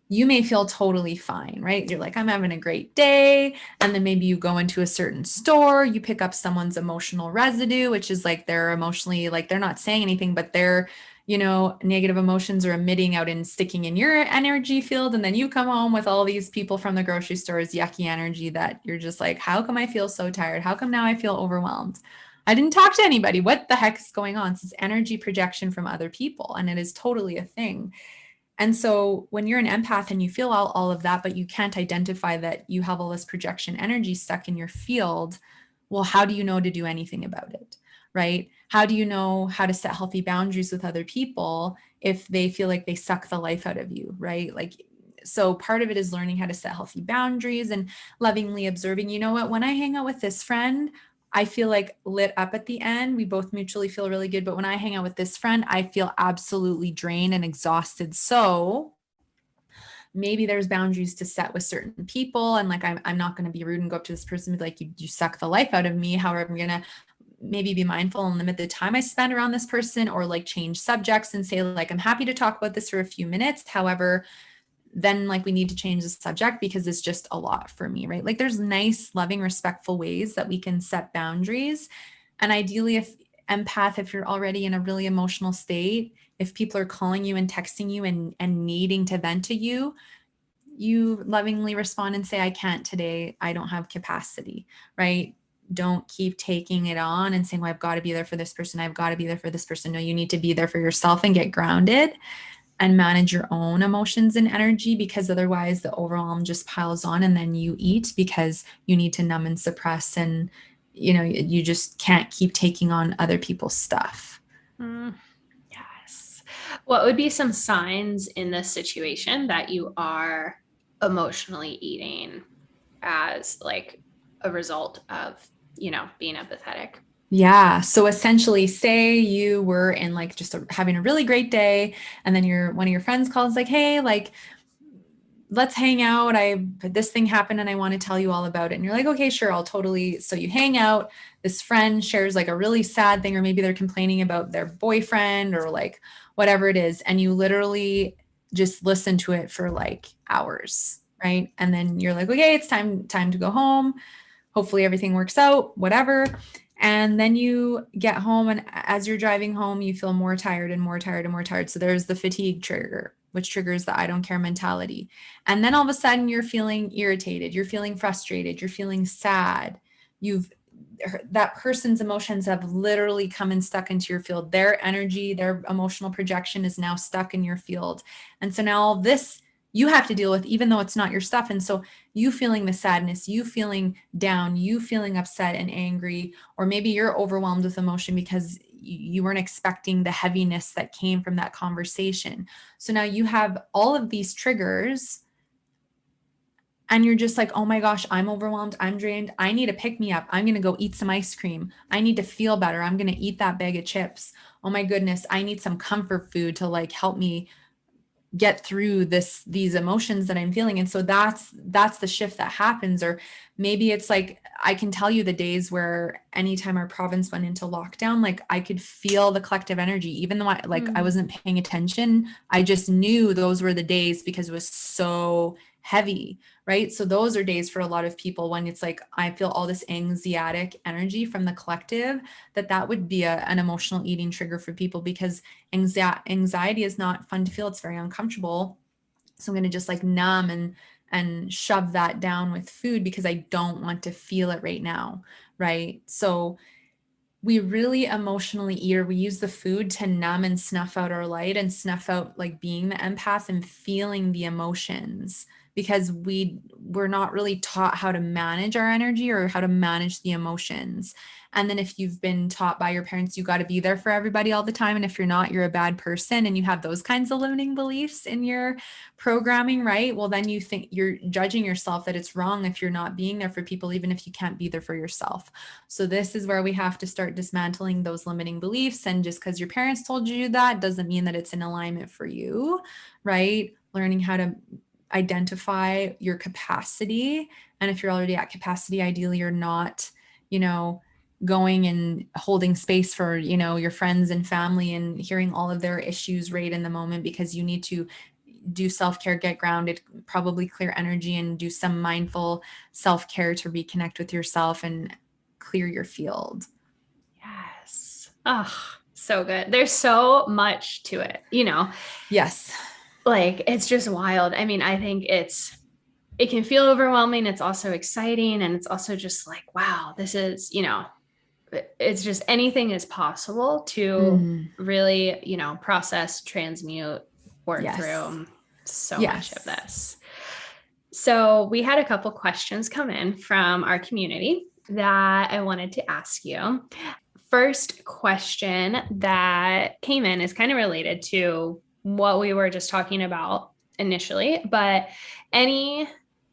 you may feel totally fine, right? You're like, I'm having a great day. And then maybe you go into a certain store, you pick up someone's emotional residue, which is like they're emotionally, like they're not saying anything, but their, negative emotions are emitting out and sticking in your energy field. And then you come home with all these people from the grocery store's yucky energy that you're just like, how come I feel so tired? How come now I feel overwhelmed? I didn't talk to anybody. What the heck is going on? It's energy projection from other people, and it is totally a thing. And so when you're an empath and you feel all of that, but you can't identify that you have all this projection energy stuck in your field, well, how do you know to do anything about it? Right? How do you know how to set healthy boundaries with other people if they feel like they suck the life out of you? Right? Like, so part of it is learning how to set healthy boundaries and lovingly observing, you know what, when I hang out with this friend, I feel like lit up at the end. We both mutually feel really good. But when I hang out with this friend, I feel absolutely drained and exhausted. So maybe there's boundaries to set with certain people. And like, I'm not going to be rude and go up to this person and be like, you suck the life out of me. However, I'm going to maybe be mindful and limit the time I spend around this person, or like change subjects and say, like, I'm happy to talk about this for a few minutes. However, then like we need to change the subject because it's just a lot for me, right? Like, there's nice, loving, respectful ways that we can set boundaries. And ideally, if empath, if you're already in a really emotional state, if people are calling you and texting you and needing to vent to you, you lovingly respond and say, I can't today. I don't have capacity, right? Don't keep taking it on and saying, well, I've got to be there for this person. I've got to be there for this person. No, you need to be there for yourself and get grounded. and manage your own emotions and energy, because otherwise the overwhelm just piles on and then you eat because you need to numb and suppress, and you just can't keep taking on other people's stuff. Mm, yes. What would be some signs in this situation that you are emotionally eating as like a result of, being empathetic? Yeah. So essentially, say you were in like just having a really great day, and then one of your friends calls like, "Hey, like let's hang out. This thing happened and I want to tell you all about it." And you're like, "Okay, sure, I'll totally." So you hang out, this friend shares like a really sad thing, or maybe they're complaining about their boyfriend or like whatever it is, and you literally just listen to it for like hours, right? And then you're like, "Okay, it's time to go home. Hopefully everything works out, whatever." And then you get home, and as you're driving home, you feel more tired and more tired and more tired. So there's the fatigue trigger, which triggers the I don't care mentality. And then all of a sudden you're feeling irritated, you're feeling frustrated, you're feeling sad. You've That person's emotions have literally come and stuck into your field. Their energy, their emotional projection is now stuck in your field. And so now all this you have to deal with, even though it's not your stuff. And so you feeling the sadness, you feeling down, you feeling upset and angry, or maybe you're overwhelmed with emotion because you weren't expecting the heaviness that came from that conversation. So now you have all of these triggers, and you're just like, "Oh my gosh, I'm overwhelmed. I'm drained. I need to pick me up. I'm going to go eat some ice cream. I need to feel better. I'm going to eat that bag of chips. Oh my goodness, I need some comfort food to like help me get through these emotions that I'm feeling." And so that's the shift that happens. Or maybe it's like, I can tell you the days where anytime our province went into lockdown, like I could feel the collective energy, even though I Mm. wasn't paying attention. I just knew those were the days because it was so heavy, right? So those are days for a lot of people when it's like I feel all this anxietic energy from the collective, that would be an emotional eating trigger for people, because anxiety is not fun to feel. It's very uncomfortable. So I'm going to just like numb and shove that down with food because I don't want to feel it right now, right? So we really emotionally eat, or we use the food to numb and snuff out our light and snuff out like being the empath and feeling the emotions, because we're not really taught how to manage our energy or how to manage the emotions. And then if you've been taught by your parents you got to be there for everybody all the time, and if you're not, you're a bad person, and you have those kinds of limiting beliefs in your programming, right? Well, then you think you're judging yourself that it's wrong if you're not being there for people, even if you can't be there for yourself. So this is where we have to start dismantling those limiting beliefs. And just because your parents told you that doesn't mean that it's in alignment for you, right? Learning how to identify your capacity. And if you're already at capacity, ideally you're not, you know, going and holding space for, your friends and family and hearing all of their issues right in the moment, because you need to do self-care, get grounded, probably clear energy, and do some mindful self-care to reconnect with yourself and clear your field. Yes. Oh, so good. There's so much to it, Yes. like it's just wild. I mean, I think it can feel overwhelming. It's also exciting. And it's also just like, wow, this is, it's just anything is possible to Mm, really, process, transmute, work yes. through so much of Yes. this. So we had a couple questions come in from our community that I wanted to ask you. First question that came in is kind of related to what we were just talking about initially, but any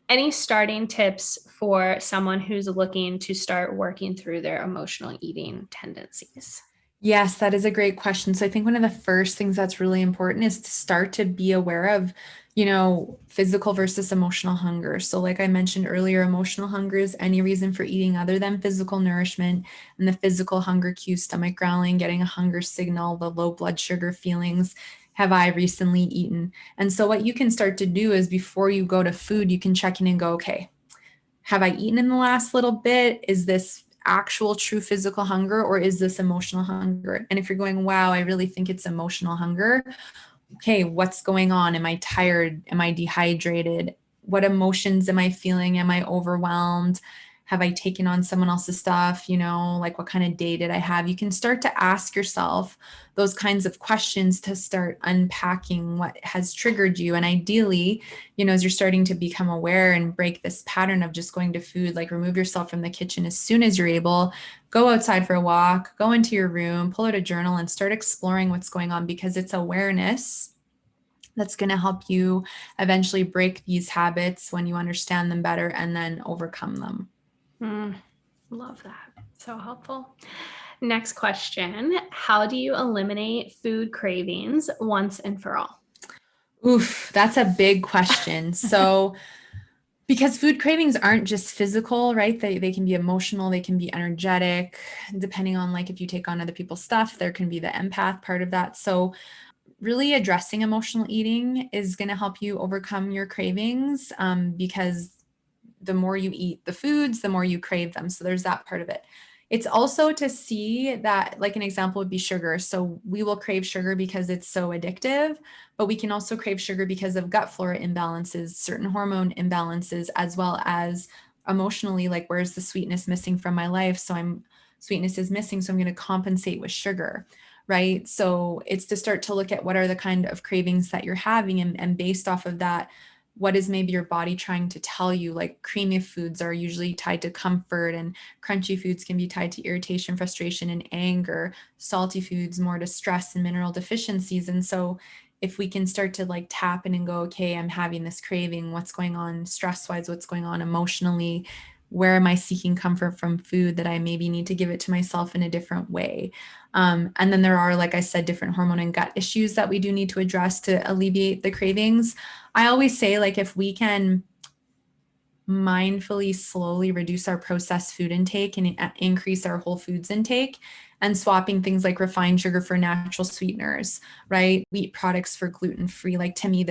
any starting tips for someone who's looking to start working through their emotional eating tendencies? Yes, that is a great question. So I think one of the first things that's really important is to start to be aware of, physical versus emotional hunger. So like I mentioned earlier, emotional hunger is any reason for eating other than physical nourishment, and the physical hunger cue, stomach growling, getting a hunger signal, the low blood sugar feelings. Have I recently eaten? And so what you can start to do is before you go to food, you can check in and go, okay, have I eaten in the last little bit? Is this actual true physical hunger, or is this emotional hunger? And if you're going, wow, I really think it's emotional hunger. Okay, what's going on? Am I tired? Am I dehydrated? What emotions am I feeling? Am I overwhelmed? Have I taken on someone else's stuff? Like what kind of day did I have? You can start to ask yourself those kinds of questions to start unpacking what has triggered you. And ideally, as you're starting to become aware and break this pattern of just going to food, like remove yourself from the kitchen as soon as you're able, go outside for a walk, go into your room, pull out a journal, and start exploring what's going on, because it's awareness that's going to help you eventually break these habits when you understand them better and then overcome them. Love that. So helpful. Next question. How do you eliminate food cravings once and for all? Oof, that's a big question. So, because food cravings aren't just physical, right? They can be emotional, they can be energetic, depending on like if you take on other people's stuff, there can be the empath part of that. So, really addressing emotional eating is going to help you overcome your cravings, because the more you eat the foods, the more you crave them. So there's that part of it. It's also to see that, like an example would be sugar. So we will crave sugar because it's so addictive, but we can also crave sugar because of gut flora imbalances, certain hormone imbalances, as well as emotionally, like where's the sweetness missing from my life? Sweetness is missing, so I'm going to compensate with sugar. Right. So it's to start to look at what are the kind of cravings that you're having, and based off of that, what is maybe your body trying to tell you? Like creamy foods are usually tied to comfort, and crunchy foods can be tied to irritation, frustration, and anger. Salty foods more to stress and mineral deficiencies. And so if we can start to like tap in and go, okay, I'm having this craving, what's going on stress wise, what's going on emotionally, where am I seeking comfort from food that I maybe need to give it to myself in a different way? And then there are, like I said, different hormone and gut issues that we do need to address to alleviate the cravings. I always say, like, if we can mindfully, slowly reduce our processed food intake and increase our whole foods intake, and swapping things like refined sugar for natural sweeteners, right? Wheat products for gluten free. Like to me,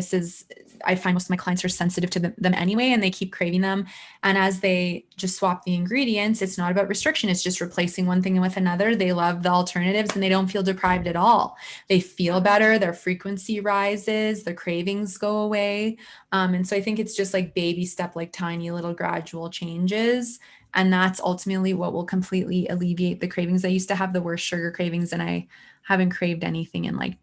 I find most of my clients are sensitive to them anyway, and they keep craving them. And as they just swap the ingredients, it's not about restriction, it's just replacing one thing with another. They love the alternatives and they don't feel deprived at all. They feel better, their frequency rises, the cravings go away. And so I think it's just like baby step, like tiny little gradual changes. And that's ultimately what will completely alleviate the cravings. I used to have the worst sugar cravings, and I haven't craved anything in like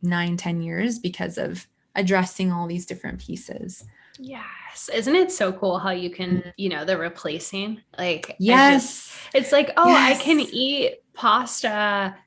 9-10 years because of addressing all these different pieces. Yes. Isn't it so cool how you can, the replacing? Like, Yes. it's like, oh, I can Yes. eat pasta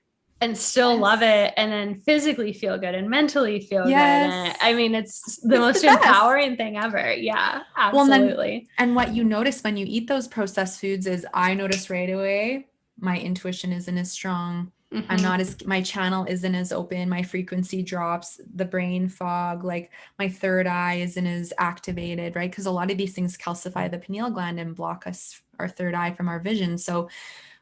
and still love Yes. it, and then physically feel good and mentally feel good. And I Yes. mean, it's the It's the most best. empowering thing ever. Yeah, Well, absolutely. and what you notice when you eat those processed foods is, I notice right away, my intuition isn't as strong. Mm-hmm. My channel isn't as open. My frequency drops, the brain fog, like my third eye isn't as activated, right? Because a lot of these things calcify the pineal gland and block our third eye from our vision. So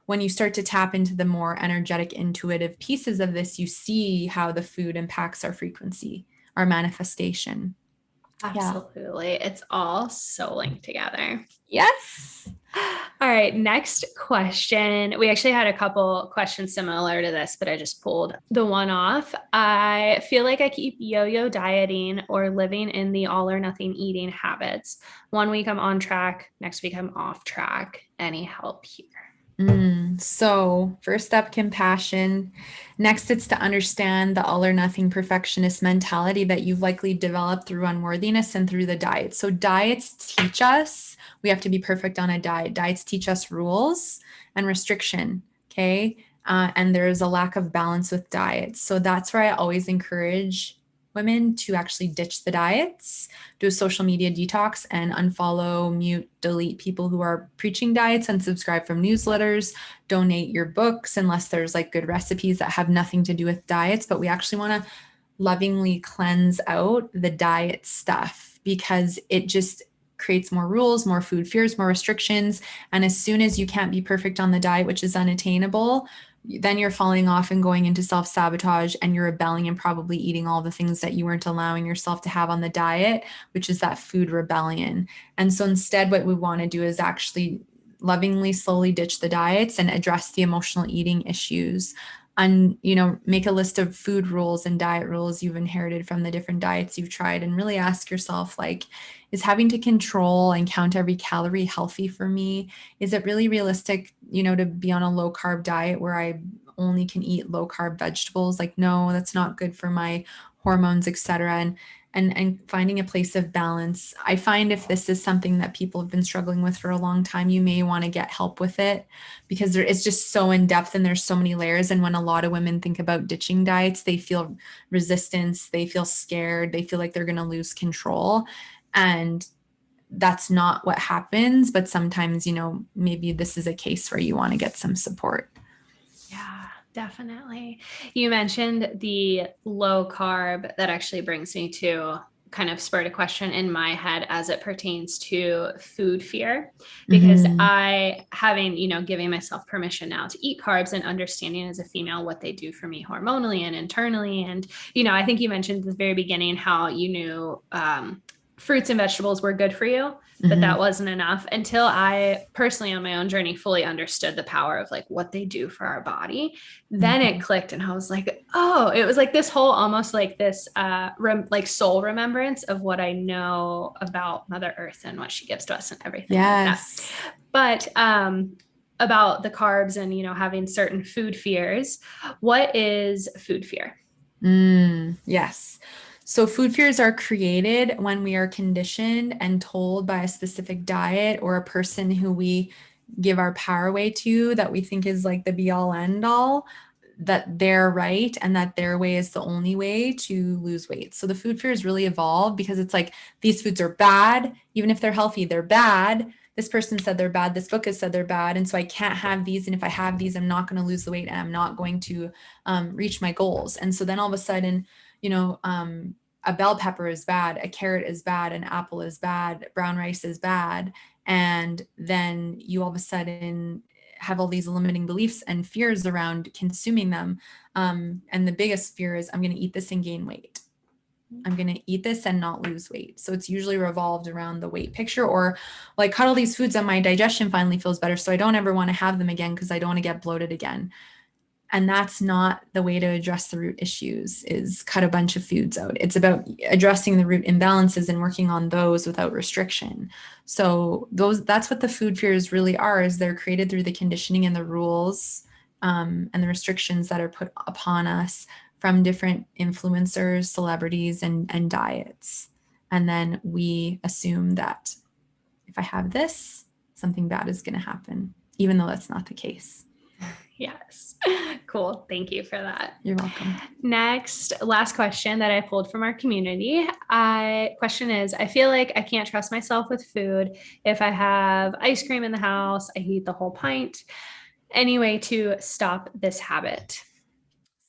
when you start to tap into the more energetic, intuitive pieces of this, you see how the food impacts our frequency, our manifestation. Yeah. Absolutely. It's all so linked together. Yes. All right, next question. We actually had a couple questions similar to this, but I just pulled the one off. I feel like I keep yo yo dieting or living in the all or nothing eating habits. One week I'm on track, next week I'm off track. Any help here? So, first step, compassion. Next, it's to understand the all or nothing perfectionist mentality that you've likely developed through unworthiness and through the diet. So, diets teach us we have to be perfect on a diet. Diets teach us rules and restriction. Okay. And there's a lack of balance with diets. So, that's where I always encourage women to actually ditch the diets, do a social media detox, and unfollow, mute, delete people who are preaching diets, and subscribe from newsletters. Donate your books unless there's like good recipes that have nothing to do with diets. But we actually want to lovingly cleanse out the diet stuff, because it just creates more rules, more food fears, more restrictions. And as soon as you can't be perfect on the diet, which is unattainable, then you're falling off and going into self sabotage, and you're rebelling and probably eating all the things that you weren't allowing yourself to have on the diet, which is that food rebellion. And so instead, what we want to do is actually lovingly slowly ditch the diets and address the emotional eating issues. make a list of food rules and diet rules you've inherited from the different diets you've tried, and really ask yourself, like, is having to control and count every calorie healthy for me? Is it really realistic, to be on a low carb diet where I only can eat low carb vegetables? Like, no, that's not good for my hormones, etc. And finding a place of balance. I find if this is something that people have been struggling with for a long time, you may want to get help with it, because it's just so in depth and there's so many layers. And when a lot of women think about ditching diets, they feel resistance, they feel scared, they feel like they're going to lose control. And that's not what happens. But sometimes, maybe this is a case where you want to get some support. Yeah, definitely. You mentioned the low carb. That actually brings me to kind of spurred a question in my head as it pertains to food fear, because Mm-hmm. giving myself permission now to eat carbs and understanding as a female what they do for me hormonally and internally. And, I think you mentioned at the very beginning how you knew fruits and vegetables were good for you, but Mm-hmm. that wasn't enough until I personally on my own journey fully understood the power of like what they do for our body. Then it Mm-hmm. clicked and I was like, oh, it was like this whole almost like this like soul remembrance of what I know about Mother Earth and what she gives to us and everything like that. Yes. But about the carbs and having certain food fears, what is food fear? Yes. So food fears are created when we are conditioned and told by a specific diet or a person who we give our power away to, that we think is like the be all end all, that they're right and that their way is the only way to lose weight. So the food fears really evolved because it's like, these foods are bad. Even if they're healthy, they're bad. This person said they're bad. This book has said they're bad. And so I can't have these. And if I have these, I'm not going to lose the weight and I'm not going to reach my goals. And so then all of a sudden, a bell pepper is bad, a carrot is bad, an apple is bad, brown rice is bad. And then you all of a sudden have all these limiting beliefs and fears around consuming them. And the biggest fear is, I'm going to eat this and gain weight. I'm going to eat this and not lose weight. So it's usually revolved around the weight picture, or like, cut all these foods and my digestion finally feels better, so I don't ever want to have them again because I don't want to get bloated again. And that's not the way to address the root issues, is cut a bunch of foods out. It's about addressing the root imbalances and working on those without restriction. So that's what the food fears really are, is they're created through the conditioning and the rules, and the restrictions that are put upon us from different influencers, celebrities, and diets. And then we assume that if I have this, something bad is going to happen, even though that's not the case. Yes. Cool. Thank you for that. You're welcome. Next, last question that I pulled from our community. Question is, I feel like I can't trust myself with food. If I have ice cream in the house, I eat the whole pint. Any way to stop this habit?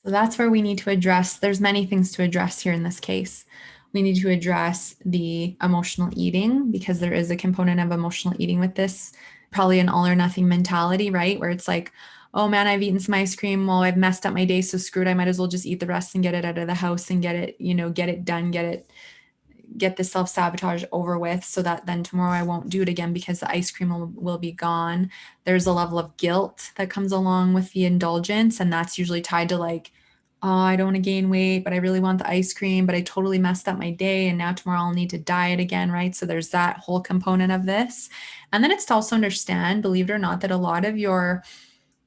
So that's where we need to address, there's many things to address here in this case. We need to address the emotional eating, because there is a component of emotional eating with this, probably an all or nothing mentality, right? Where it's like, oh man, I've eaten some ice cream. Well, I've messed up my day, so screwed. I might as well just eat the rest and get it out of the house and get it, get it done, get the self-sabotage over with, so that then tomorrow I won't do it again because the ice cream will be gone. There's a level of guilt that comes along with the indulgence, and that's usually tied to like, oh, I don't want to gain weight, but I really want the ice cream, but I totally messed up my day and now tomorrow I'll need to diet again, right? So there's that whole component of this. And then it's to also understand, believe it or not, that a lot of your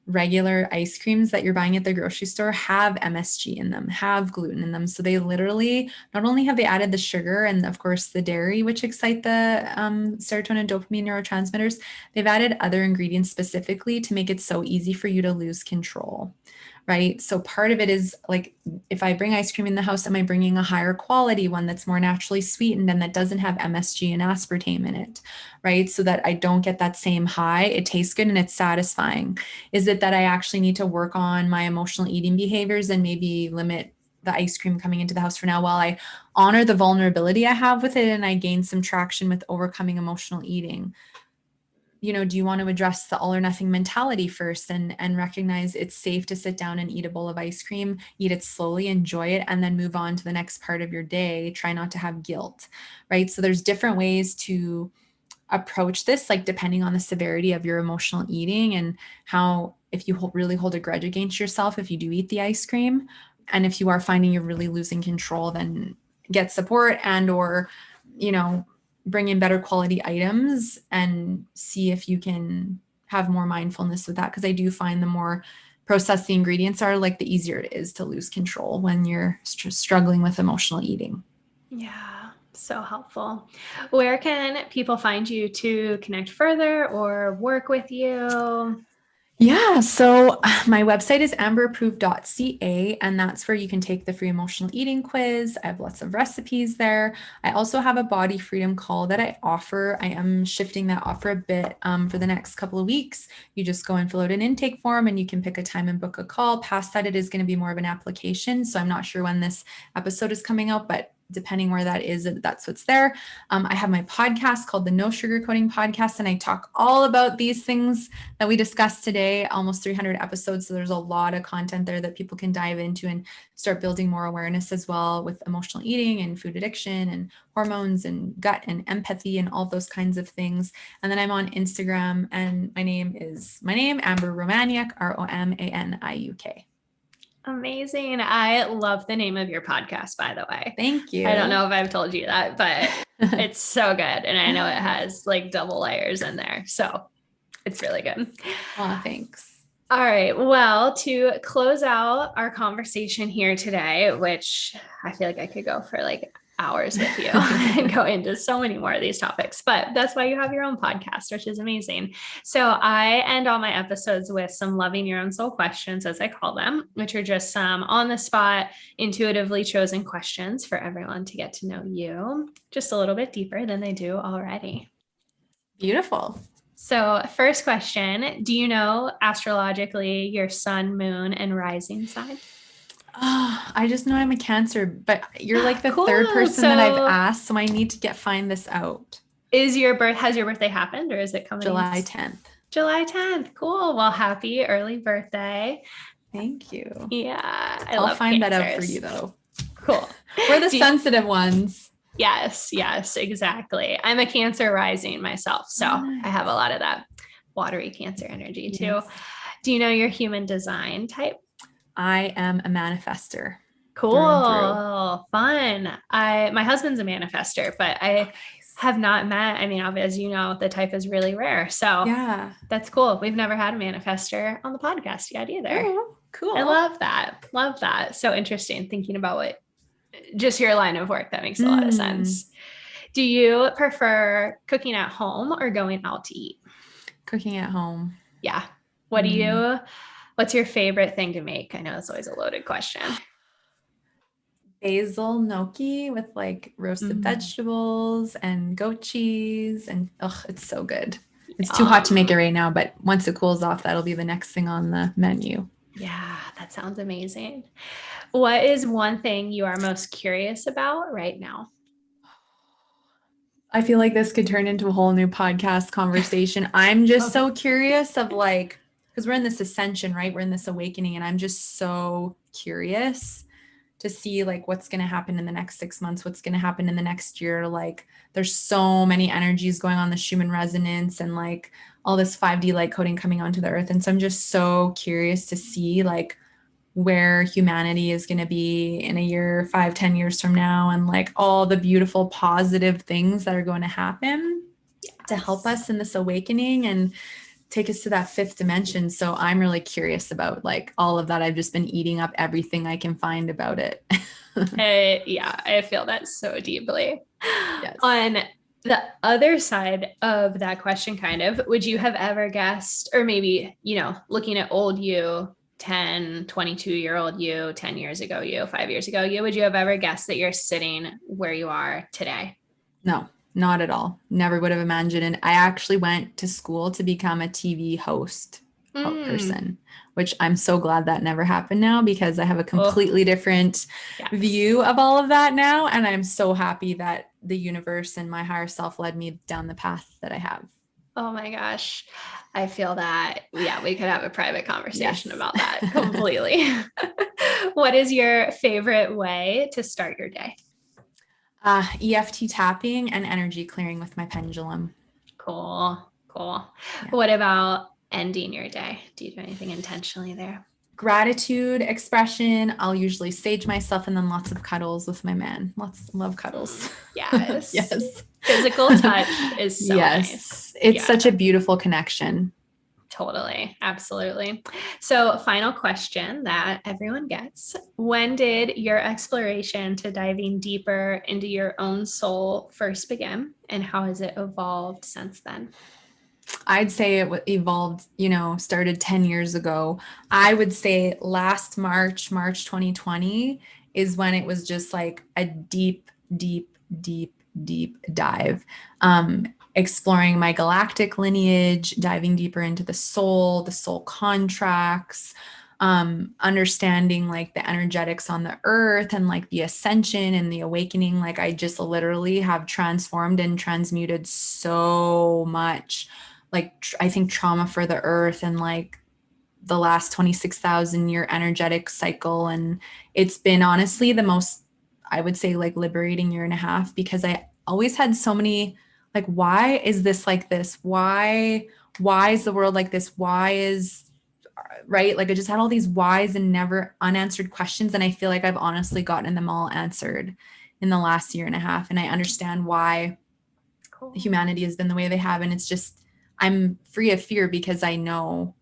regular ice creams that you're buying at the grocery store have MSG in them, have gluten in them. So they literally, not only have they added the sugar and of course the dairy, which excite the serotonin, dopamine neurotransmitters, they've added other ingredients specifically to make it so easy for you to lose control. Right. So part of it is like, if I bring ice cream in the house, am I bringing a higher quality one that's more naturally sweetened and that doesn't have MSG and aspartame in it? Right. So that I don't get that same high. It tastes good and it's satisfying. Is it that I actually need to work on my emotional eating behaviors and maybe limit the ice cream coming into the house for now while I honor the vulnerability I have with it and I gain some traction with overcoming emotional eating? Do you want to address the all or nothing mentality first and recognize it's safe to sit down and eat a bowl of ice cream, eat it slowly, enjoy it, and then move on to the next part of your day? Try not to have guilt, right? So there's different ways to approach this, like depending on the severity of your emotional eating and how if you really hold a grudge against yourself, if you do eat the ice cream, and if you are finding you're really losing control, then get support and or, you know, bring in better quality items and see if you can have more mindfulness with that. Because I do find the more processed the ingredients are, like the easier it is to lose control when you're struggling with emotional eating. Yeah, so helpful. Where can people find you to connect further or work with you? Yeah, so my website is amberapproved.ca, and that's where you can take the free emotional eating quiz. I have lots of recipes there. I also have a body freedom call that I offer. I am shifting that offer a bit for the next couple of weeks. You just go and fill out an intake form and you can pick a time and book a call. Past that, it is going to be more of an application. So I'm not sure when this episode is coming out, but depending where that is, that's what's there. I have my podcast called the No Sugarcoating Podcast, and I talk all about these things that we discussed today, almost 300 episodes. So there's a lot of content there that people can dive into and start building more awareness as well with emotional eating and food addiction and hormones and gut and empathy and all those kinds of things. And then I'm on Instagram, and my name, Amber Romaniuk, Romaniuk. Amazing. I love the name of your podcast, by the way. Thank you. I don't know if I've told you that, but it's so good. And I know it has like double layers in there. So it's really good. Oh, thanks. All right. Well, to close out our conversation here today, which I feel like I could go for like hours with you and go into so many more of these topics, but that's why you have your own podcast, which is amazing. So I end all my episodes with some loving your own soul questions, as I call them, which are just some on the spot, intuitively chosen questions for everyone to get to know you just a little bit deeper than they do already. Beautiful. So first question, do you know astrologically your sun, moon, and rising sign? Oh, I just know I'm a Cancer, but you're like the third person that I've asked, so I need to find this out. Has your birthday happened, or is it coming? July 10th. July 10th. Cool. Well, happy early birthday. Thank you. Yeah. I'll find that out for you though. Cool. We're the sensitive ones. Yes, exactly. I'm a Cancer rising myself, so I have a lot of that watery Cancer energy too. Yes. Do you know your human design type? I am a manifester. Cool. Fun. My husband's a manifester, but I have not met, I mean, as you know, the type is really rare. So yeah, that's cool. We've never had a manifester on the podcast yet either. Oh, cool. I love that. Love that. So interesting thinking about just your line of work. That makes a lot of sense. Do you prefer cooking at home or going out to eat? Cooking at home. Yeah. What's your favorite thing to make? I know it's always a loaded question. Basil gnocchi with like roasted vegetables and goat cheese, and it's so good. It's too hot to make it right now, but once it cools off, that'll be the next thing on the menu. Yeah, that sounds amazing. What is one thing you are most curious about right now? I feel like this could turn into a whole new podcast conversation. I'm just so curious of like, because we're in this ascension, right? We're in this awakening, and I'm just so curious to see like what's going to happen in the next 6 months, what's going to happen in the next year. Like there's so many energies going on, the Schumann resonance and like all this 5D light coding coming onto the earth. And so I'm just so curious to see like where humanity is going to be in a year, 5-10 years from now, and like all the beautiful positive things that are going to happen to help us in this awakening and take us to that fifth dimension. So I'm really curious about like all of that. I've just been eating up everything I can find about it. I feel that so deeply. Yes. On the other side of that question, kind of, would you have ever guessed, or maybe, looking at old you, 10, 22-year-old you, 10 years ago you, 5 years ago you, would you have ever guessed that you're sitting where you are today? No. Not at all. Never would have imagined it. I actually went to school to become a TV host person, which I'm so glad that never happened now, because I have a completely different view of all of that now. And I'm so happy that the universe and my higher self led me down the path that I have. Oh my gosh. I feel that. Yeah, we could have a private conversation about that completely. What is your favorite way to start your day? EFT tapping and energy clearing with my pendulum. Cool. Yeah. What about ending your day? Do you do anything intentionally there? Gratitude expression. I'll usually sage myself and then lots of cuddles with my man. Lots love cuddles. Yes. Yes. Physical touch is so nice. Yes. It's Yeah, such a beautiful connection. totally. Absolutely. So, final question that everyone gets. When did your exploration to diving deeper into your own soul first begin? And how has it evolved since then? I'd say it evolved, started 10 years ago. I would say last March 2020 is when it was just like a deep, deep, deep, deep dive. Exploring my galactic lineage, diving deeper into the soul contracts, understanding like the energetics on the earth and like the ascension and the awakening. Like I just literally have transformed and transmuted so much like I think trauma for the earth and like the last 26,000 year energetic cycle. And it's been honestly the most, I would say, like liberating year and a half because I always had so many like, why is this like this? Why is the world like this? Why is right? Like I just had all these whys and never unanswered questions. And I feel like I've honestly gotten them all answered in the last year and a half. And I understand why Cool. humanity has been the way they have. And it's just, I'm free of fear because I know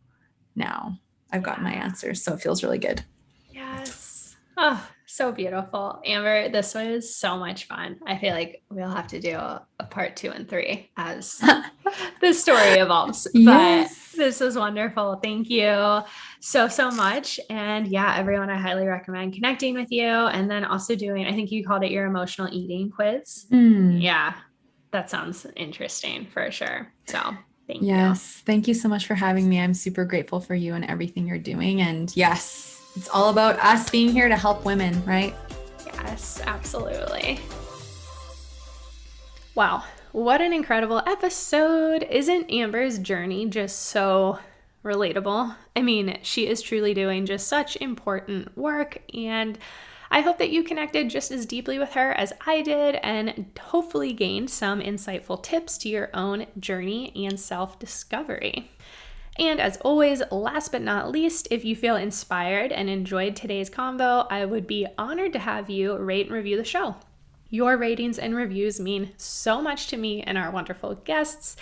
now I've got my answers. So it feels really good. Yes. Oh, so beautiful. Amber, this was so much fun. I feel like we'll have to do a part 2 and 3 as the story evolves. But Yes. this was wonderful. Thank you so, so much. And yeah, everyone, I highly recommend connecting with you and then also doing, I think you called it your emotional eating quiz. Yeah, that sounds interesting for sure. So thank you. Yes. Thank you so much for having me. I'm super grateful for you and everything you're doing. And yes, it's all about us being here to help women, right? Yes, absolutely. Wow, what an incredible episode. Isn't Amber's journey just so relatable? I mean, she is truly doing just such important work, and I hope that you connected just as deeply with her as I did and hopefully gained some insightful tips to your own journey and self-discovery. And as always, last but not least, if you feel inspired and enjoyed today's convo, I would be honored to have you rate and review the show. Your ratings and reviews mean so much to me and our wonderful guests,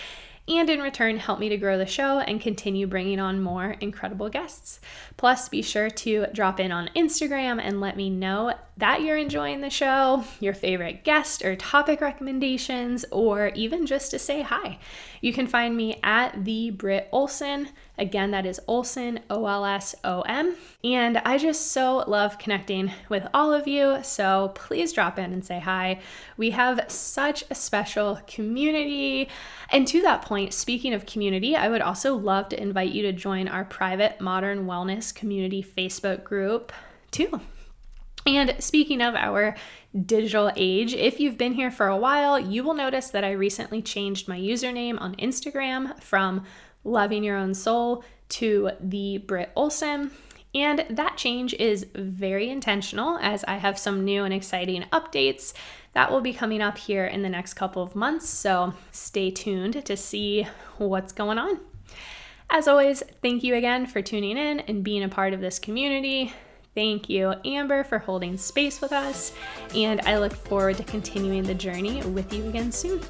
and in return help me to grow the show and continue bringing on more incredible guests. Plus, be sure to drop in on Instagram and let me know that you're enjoying the show, your favorite guest or topic recommendations, or even just to say hi. You can find me at the Brit Olson. Again, that is Olson, Olsom. And I just so love connecting with all of you. So please drop in and say hi. We have such a special community. And to that point, speaking of community, I would also love to invite you to join our private Modern Wellness Community Facebook group too. And speaking of our digital age, if you've been here for a while, you will notice that I recently changed my username on Instagram from Loving Your Own Soul to the Brit Olson. And that change is very intentional as I have some new and exciting updates that will be coming up here in the next couple of months. So stay tuned to see what's going on. As always, thank you again for tuning in and being a part of this community. Thank you, Amber, for holding space with us, and I look forward to continuing the journey with you again soon.